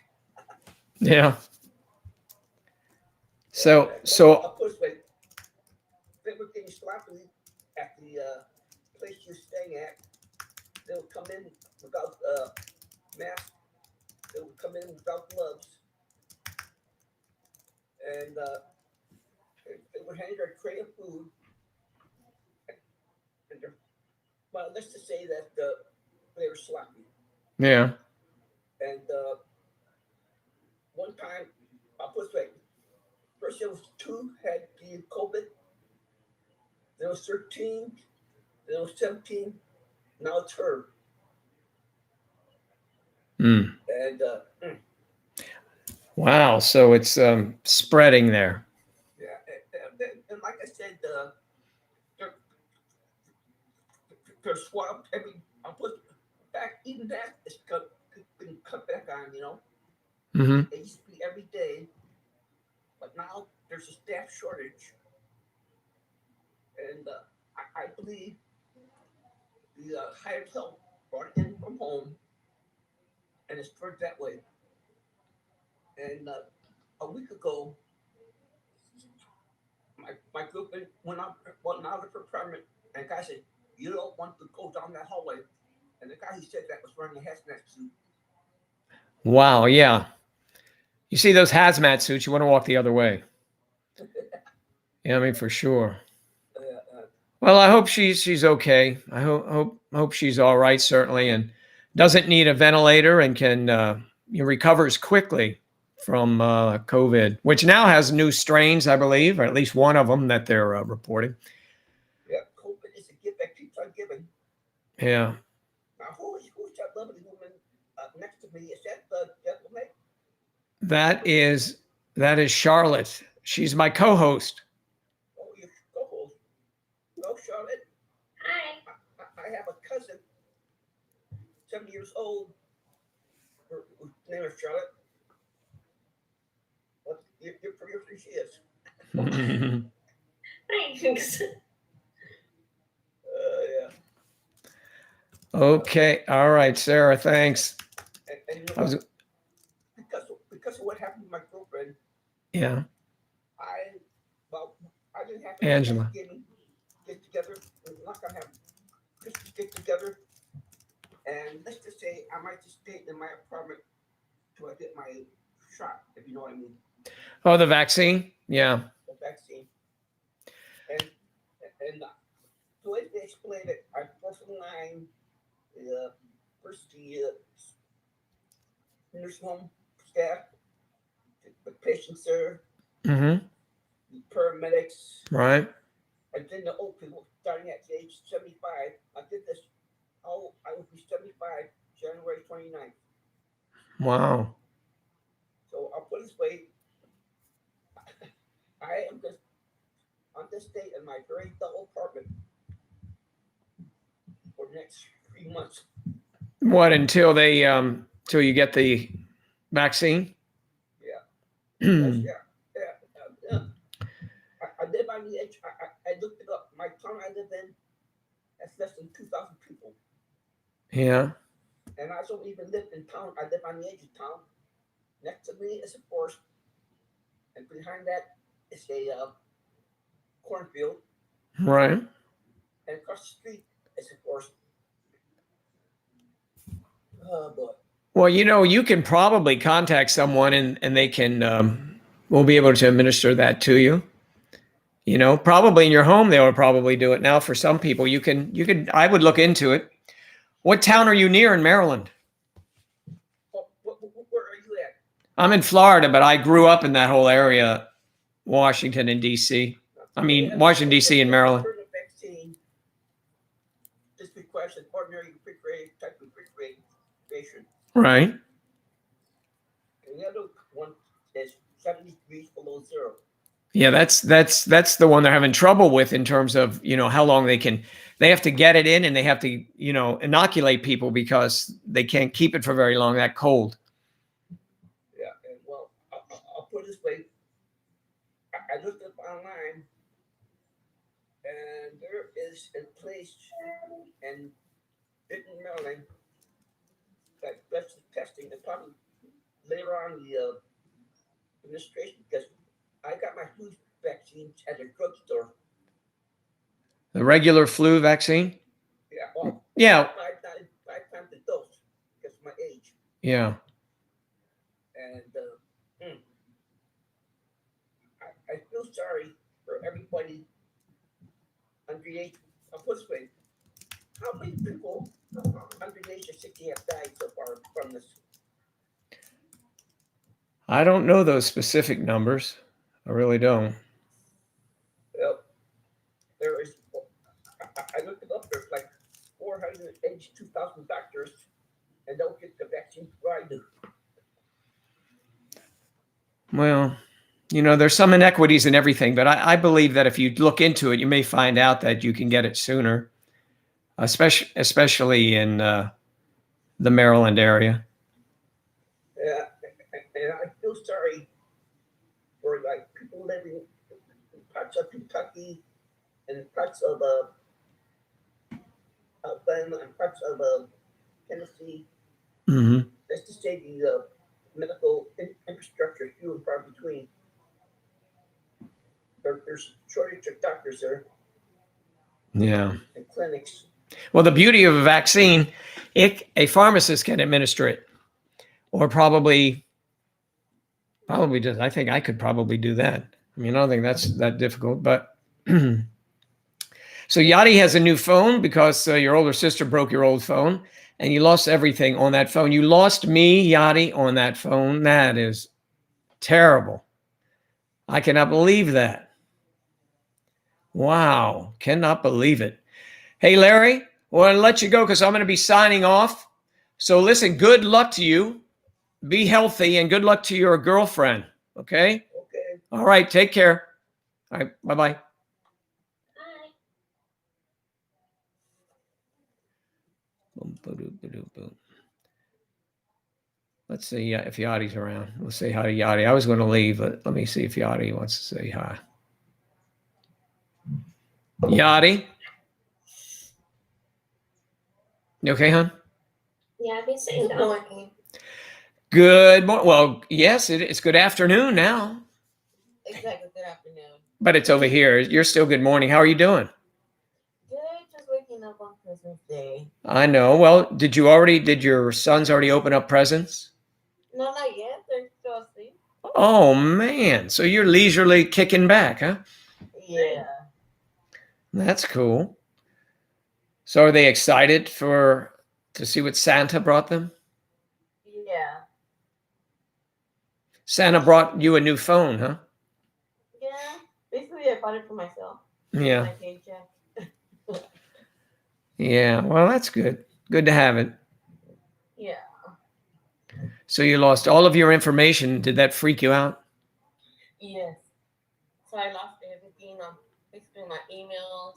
Speaker 1: Yeah. So
Speaker 5: I'll put it this way, they were getting sloppy at the place you're staying at. They would come in without masks. They would come in without gloves. And they would hand their tray of food. And well, let's just say that they were sloppy.
Speaker 1: yeah.
Speaker 5: And one time, I'll put it this way, first there was 2 had the COVID. There was 13. There was 17. Now it's her.
Speaker 1: Mm.
Speaker 5: And
Speaker 1: Wow. So it's spreading there.
Speaker 5: yeah, and like I said, they're swabbed every. I'll put back. Even that is been cut back on.
Speaker 1: Mm-hmm.
Speaker 5: It used to be every day, but now there's a staff shortage, and I believe the hired help brought it in from home, and it's spread that way. And a week ago, my group went out of her apartment, and the guy said, "You don't want to go down that hallway." And the guy who said that was wearing a hazmat suit.
Speaker 1: Wow. Yeah. You see those hazmat suits, you want to walk the other way. Yeah, I mean, for sure. Well, I hope she's okay. I hope she's all right, certainly, and doesn't need a ventilator and can recovers quickly from COVID, which now has new strains, I believe, or at least one of them that they're reporting.
Speaker 5: Yeah, COVID
Speaker 1: Yeah.
Speaker 5: Now, who's that lovely woman next to me? Is that the gentleman?
Speaker 1: That is Charlotte. She's my co-host.
Speaker 5: Oh, you co-host. Well, Charlotte,
Speaker 2: Hi.
Speaker 5: I have a cousin, 70 years old. Her name is Charlotte. Well, you're pretty sure she is.
Speaker 2: Thanks.
Speaker 5: Yeah.
Speaker 1: Okay. All right, Sarah. Thanks.
Speaker 5: And you know
Speaker 1: I was,
Speaker 5: what? Because of what happened to my girlfriend,
Speaker 1: yeah.
Speaker 5: I didn't have to
Speaker 1: Angela.
Speaker 5: have Thanksgiving get together. We're not gonna have Christmas get together. And let's just say I might just stay in my apartment till I get my shot, if you know what I mean,
Speaker 1: Oh, the vaccine. Yeah.
Speaker 5: the vaccine. And the way they explain it, I first in line, first the nursing home staff, the patients there,
Speaker 1: Mm-hmm.
Speaker 5: the paramedics,
Speaker 1: Right.
Speaker 5: and then the old people starting at age 75. I did this. Oh, I will be 75 January 29th.
Speaker 1: Wow.
Speaker 5: So I'll put it this way. I am just on this day in my very dull apartment for the next 3 months.
Speaker 1: What until they till you get the vaccine?
Speaker 5: Yes, yeah. I live on the edge. I looked it up. My town I live in has less than 2,000 people.
Speaker 1: Yeah.
Speaker 5: And I don't even live in town. I live on the edge of town. Next to me is a forest. And behind that is a cornfield.
Speaker 1: Right.
Speaker 5: And across the street is a forest. Oh, boy.
Speaker 1: Well, you can probably contact someone and they can will be able to administer that to you. Probably in your home they will probably do it now. For some people, you can. I would look into it. What town are you near in Maryland?
Speaker 5: Where are you at?
Speaker 1: I'm in Florida, but I grew up in that whole area, Washington and D.C. I mean, Washington, D.C. and Maryland.
Speaker 5: For the vaccine, this requires an ordinary refrigerated type of refrigeration.
Speaker 1: Right.
Speaker 5: And the other one is 70 degrees below zero.
Speaker 1: Yeah, that's the one they're having trouble with in terms of, how long they have to get it in and they have to, inoculate people because they can't keep it for very long, that cold.
Speaker 5: Yeah, and well, I'll put it this way. I looked up online and there is a place in Benton, Maryland that does the testing and probably later on the administration, because I got my flu vaccine at a drugstore.
Speaker 1: The regular flu vaccine?
Speaker 5: Yeah, well,
Speaker 1: Yeah.
Speaker 5: five times the dose because of my age.
Speaker 1: Yeah.
Speaker 5: And I feel sorry for everybody under the age. I'll put it this way. How many people under the age of 60 have died so far from this?
Speaker 1: I don't know those specific numbers. I really don't.
Speaker 5: Well, there is, I looked it up, there's like 482,000 doctors and don't get the vaccine provided.
Speaker 1: Well, there's some inequities in everything, but I believe that if you look into it, you may find out that you can get it sooner, especially in the Maryland area.
Speaker 5: Yeah, and I feel sorry for like people living in parts of Kentucky and parts of Alabama and parts of Tennessee.
Speaker 1: Mm-hmm.
Speaker 5: That's to say the medical infrastructure is few and far between. There's shortage of doctors there
Speaker 1: Yeah.
Speaker 5: and clinics.
Speaker 1: Well, the beauty of a vaccine, a pharmacist can administer it, or probably does. I think I could probably do that. I mean, I don't think that's that difficult, but so Yachty has a new phone because your older sister broke your old phone and you lost everything on that phone. You lost me, Yachty, on that phone. That is terrible. I cannot believe that. Wow. Cannot believe it. Hey, Larry, Well, I'll let you go because I'm going to be signing off. So listen, good luck to you. Be healthy and good luck to your girlfriend. Okay?
Speaker 5: Okay.
Speaker 1: All right. Take care. All right. Bye-bye.
Speaker 2: Bye.
Speaker 1: Boom, ba-doop, ba-doop, boom. Let's see if Yachty's around. We'll say hi to Yachty. I was going to leave, but let me see if Yachty wants to say hi. Yachty? You okay, hon?
Speaker 2: Yeah, I've been sitting
Speaker 6: Good
Speaker 2: down.
Speaker 6: morning.
Speaker 1: Good morning. Well, yes, it's good afternoon now,
Speaker 6: Exactly. Good afternoon.
Speaker 1: but it's over here. You're still good morning. How are you doing?
Speaker 6: Good. Just waking up on Christmas Day.
Speaker 1: I know. Well, did your sons already open up presents?
Speaker 6: No, not yet. They're still asleep.
Speaker 1: Oh, man. So you're leisurely kicking back, huh?
Speaker 6: Yeah.
Speaker 1: That's cool. So are they excited to see what Santa brought them?
Speaker 6: Yeah.
Speaker 1: Santa brought you a new phone, huh?
Speaker 6: Yeah. Basically, I bought it for myself.
Speaker 1: Yeah.
Speaker 6: My paycheck.
Speaker 1: Yeah. Well, that's good. Good to have it.
Speaker 6: Yeah.
Speaker 1: So you lost all of your information. Did that freak you out?
Speaker 6: Yes. So I lost everything. Basically my emails,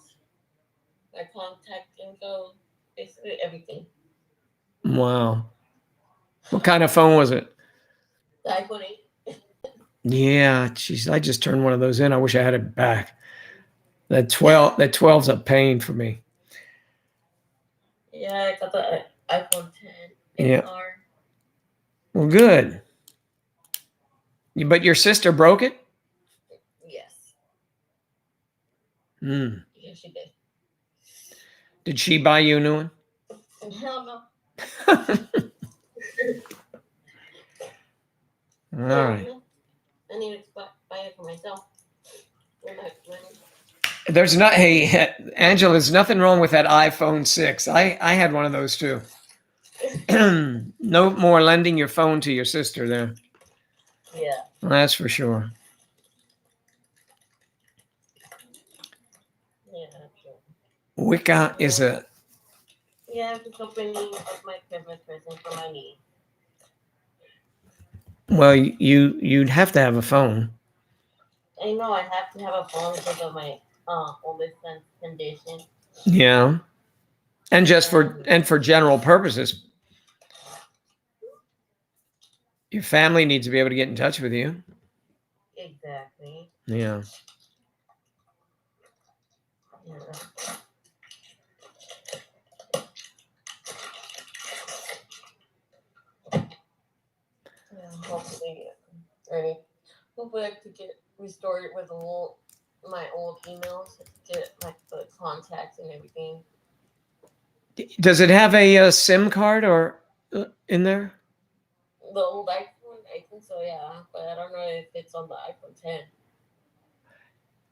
Speaker 6: my contact info, basically everything.
Speaker 1: Wow. What kind of phone was it?
Speaker 6: The iPhone 8.
Speaker 1: Yeah, geez, I just turned one of those in. I wish I had it back. That 12's a pain for me.
Speaker 6: Yeah, I got the iPhone 10
Speaker 1: Yeah.
Speaker 6: XR.
Speaker 1: Well, good. But your sister broke it?
Speaker 6: Yes.
Speaker 1: Hmm.
Speaker 6: Yeah, she did.
Speaker 1: Did she buy you a new one?
Speaker 6: Hell no.
Speaker 1: All right.
Speaker 6: I need to buy it for myself.
Speaker 1: Hey, Angela, there's nothing wrong with that iPhone 6. I had one of those too. No more lending your phone to your sister there.
Speaker 6: Yeah.
Speaker 1: That's for sure.
Speaker 6: Yeah, true.
Speaker 1: Wicca is a
Speaker 6: Yeah, the company of my Christmas present for my niece.
Speaker 1: well, you'd have to have a phone.
Speaker 6: I know I have to have a phone because of my oldest son's condition.
Speaker 1: Yeah. And for general purposes. Your family needs to be able to get in touch with you.
Speaker 6: Exactly.
Speaker 1: Yeah.
Speaker 6: Yeah. Yeah, hopefully, hopefully I could get restored with my old emails, get like the contacts and everything.
Speaker 1: Does it have a SIM card or in there?
Speaker 6: The old iPhone, I think so, yeah, but I don't know if it's on the iPhone 10.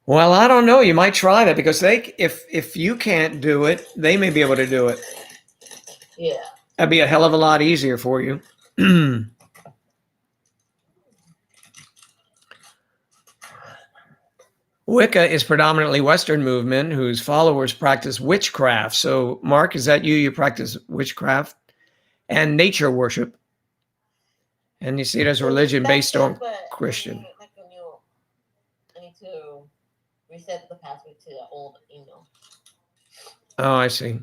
Speaker 1: Well, I don't know. You might try that because if you can't do it, they may be able to do it.
Speaker 6: Yeah.
Speaker 1: That'd be a hell of a lot easier for you. Wicca is predominantly Western movement whose followers practice witchcraft. So, Mark, is that you? You practice witchcraft and nature worship. And you see it as a religion based on Christian.
Speaker 6: I need to reset the password to the old email.
Speaker 1: Oh, I see.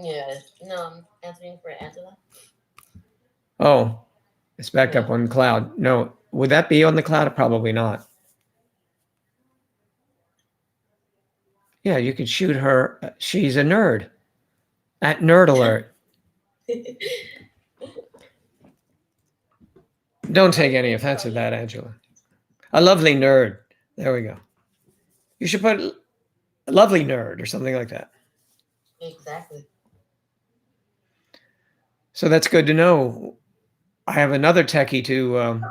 Speaker 6: Yeah, no, I'm answering for Angela.
Speaker 1: Oh, it's backed up on the cloud. No, would that be on the cloud? Probably not. Yeah, you could shoot her. She's a nerd. At Nerd Alert. Don't take any offense at that, Angela. A lovely nerd. There we go. You should put a lovely nerd or something like that.
Speaker 6: Exactly.
Speaker 1: So that's good to know. I have another techie to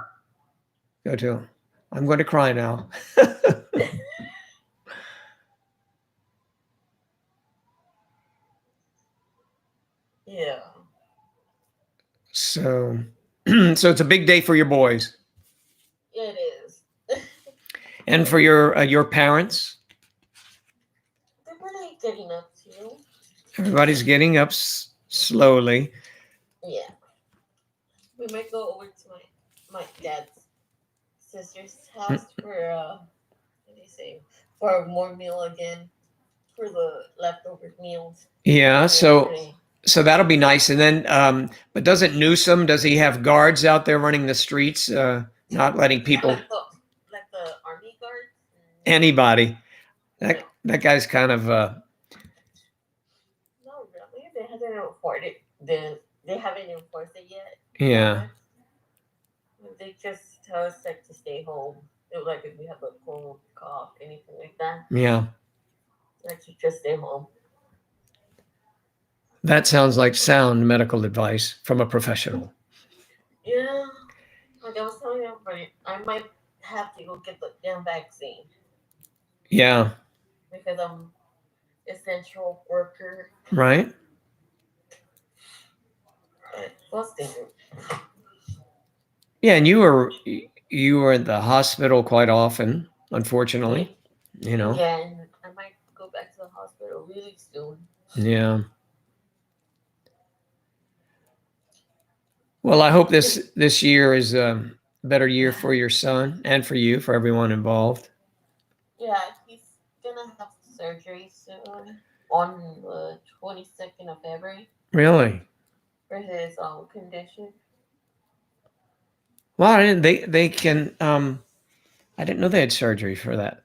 Speaker 1: go to. I'm going to cry now.
Speaker 6: Yeah.
Speaker 1: So it's a big day for your boys
Speaker 6: Yeah, it is.
Speaker 1: and for your parents.
Speaker 6: They're really getting up to.
Speaker 1: Everybody's getting up slowly.
Speaker 6: Yeah. We might go over to my dad's sister's house for what do you say? For a more meal again. For the leftover meals.
Speaker 1: Yeah,
Speaker 6: from
Speaker 1: so
Speaker 6: yesterday.
Speaker 1: that'll be nice. And then, but doesn't Newsom, does he have guards out there running the streets, not letting people,
Speaker 6: Like the army guards.
Speaker 1: anybody?
Speaker 6: No,
Speaker 1: That guy's kind of,
Speaker 6: no, really, they haven't enforced it. They haven't enforced it yet.
Speaker 1: yeah,
Speaker 6: They just tell us like to stay home. Like if we have a cold, cough, anything like that,
Speaker 1: yeah.
Speaker 6: like to just stay home.
Speaker 1: That sounds like sound medical advice from a professional.
Speaker 6: Yeah, like I was telling everybody, I might have to go get the damn vaccine
Speaker 1: Yeah,
Speaker 6: because I'm essential worker.
Speaker 1: right?
Speaker 6: Busting.
Speaker 1: Yeah, and you were at the hospital quite often, unfortunately. You know.
Speaker 6: Yeah, and I might go back to the hospital really soon.
Speaker 1: Yeah. Well, I hope this year is a better year for your son and for you, for everyone involved.
Speaker 6: Yeah, he's gonna have surgery soon on the 22nd of February
Speaker 1: Really?
Speaker 6: for his condition.
Speaker 1: Well, they can I didn't know they had surgery for that.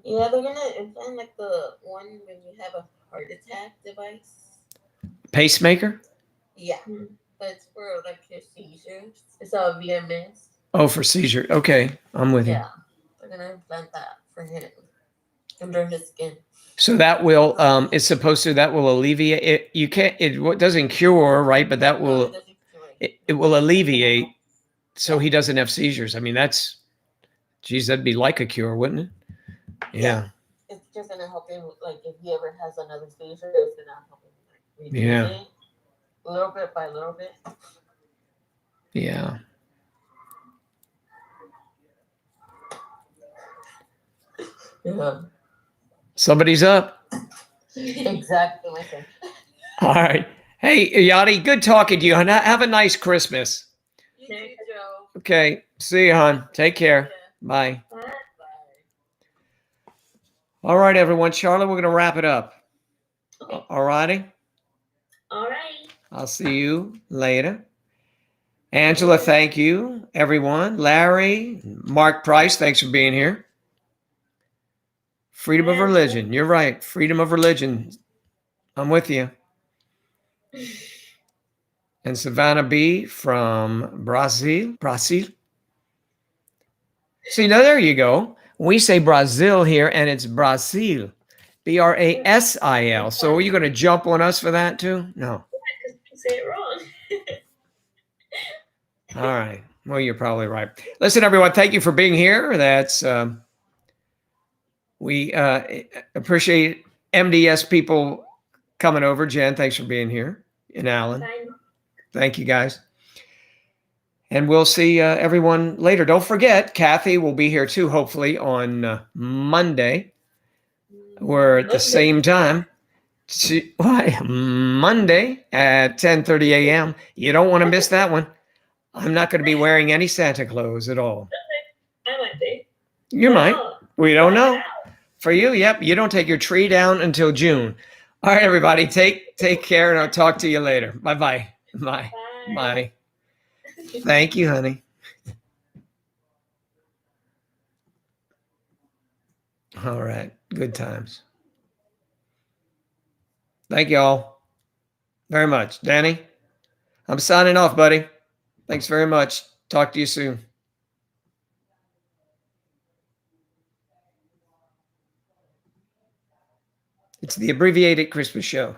Speaker 6: Yeah, they're gonna implant like the one when you have a heart attack device.
Speaker 1: Pacemaker?
Speaker 6: Yeah, but it's for like his seizures. It's a VMS.
Speaker 1: Oh, for seizure. Okay, I'm with you.
Speaker 6: Yeah, they're gonna implant that for him under his skin.
Speaker 1: So that will it's supposed to that will alleviate it. You can't it doesn't cure, right? But that
Speaker 6: No,
Speaker 1: will
Speaker 6: it doesn't cure it.
Speaker 1: it will alleviate so he doesn't have seizures. I mean, geez, that'd be like a cure, wouldn't it? Yeah.
Speaker 6: It's just gonna help him. Like if he ever has another seizure, it's gonna help him like, reduce
Speaker 1: Yeah.
Speaker 6: it little bit by little bit.
Speaker 1: Yeah.
Speaker 6: Yeah.
Speaker 1: Somebody's up.
Speaker 6: Exactly, my friend.
Speaker 1: All right. Hey, Yadi, good talking to you. And have a nice Christmas.
Speaker 6: You too, Joe.
Speaker 1: Okay. See you, hon. Take care.
Speaker 6: Yeah.
Speaker 1: Bye.
Speaker 2: Bye.
Speaker 6: Bye.
Speaker 1: All right, everyone. Charlotte, we're going to wrap it up.
Speaker 2: Okay.
Speaker 1: All righty.
Speaker 2: All right.
Speaker 1: I'll see you later. Angela, thank you. Everyone. Larry, Mark Price, thanks for being here. Freedom of religion. You're right. Freedom of religion. I'm with you. And Savannah B from Brazil. See, now there you go. We say Brazil here and it's Brazil. Brasil. So are you going to jump on us for that too? No.
Speaker 2: Because you say it wrong.
Speaker 1: All right. Well, you're probably right. Listen, everyone, thank you for being here. That's we appreciate MDS people coming over. Jen, thanks for being here. And Alan,
Speaker 2: Fine.
Speaker 1: thank you guys. And we'll see everyone later. Don't forget, Kathy will be here too, hopefully on Monday. We're at the same time. Why? Monday at 10:30 a.m. You don't want to miss that one. I'm not going to be wearing any Santa clothes at all.
Speaker 2: I might be.
Speaker 1: You might.
Speaker 2: Oh,
Speaker 1: We don't know.
Speaker 2: wow.
Speaker 1: For you, yep. You don't take your tree down until June. All right, everybody. Take care, and I'll talk to you later. Bye-bye. Bye.
Speaker 2: Bye.
Speaker 1: Bye. Thank you, honey. All right. Good times. Thank you all very much. Danny, I'm signing off, buddy. Thanks very much. Talk to you soon. It's the Abbreviated Christmas Show.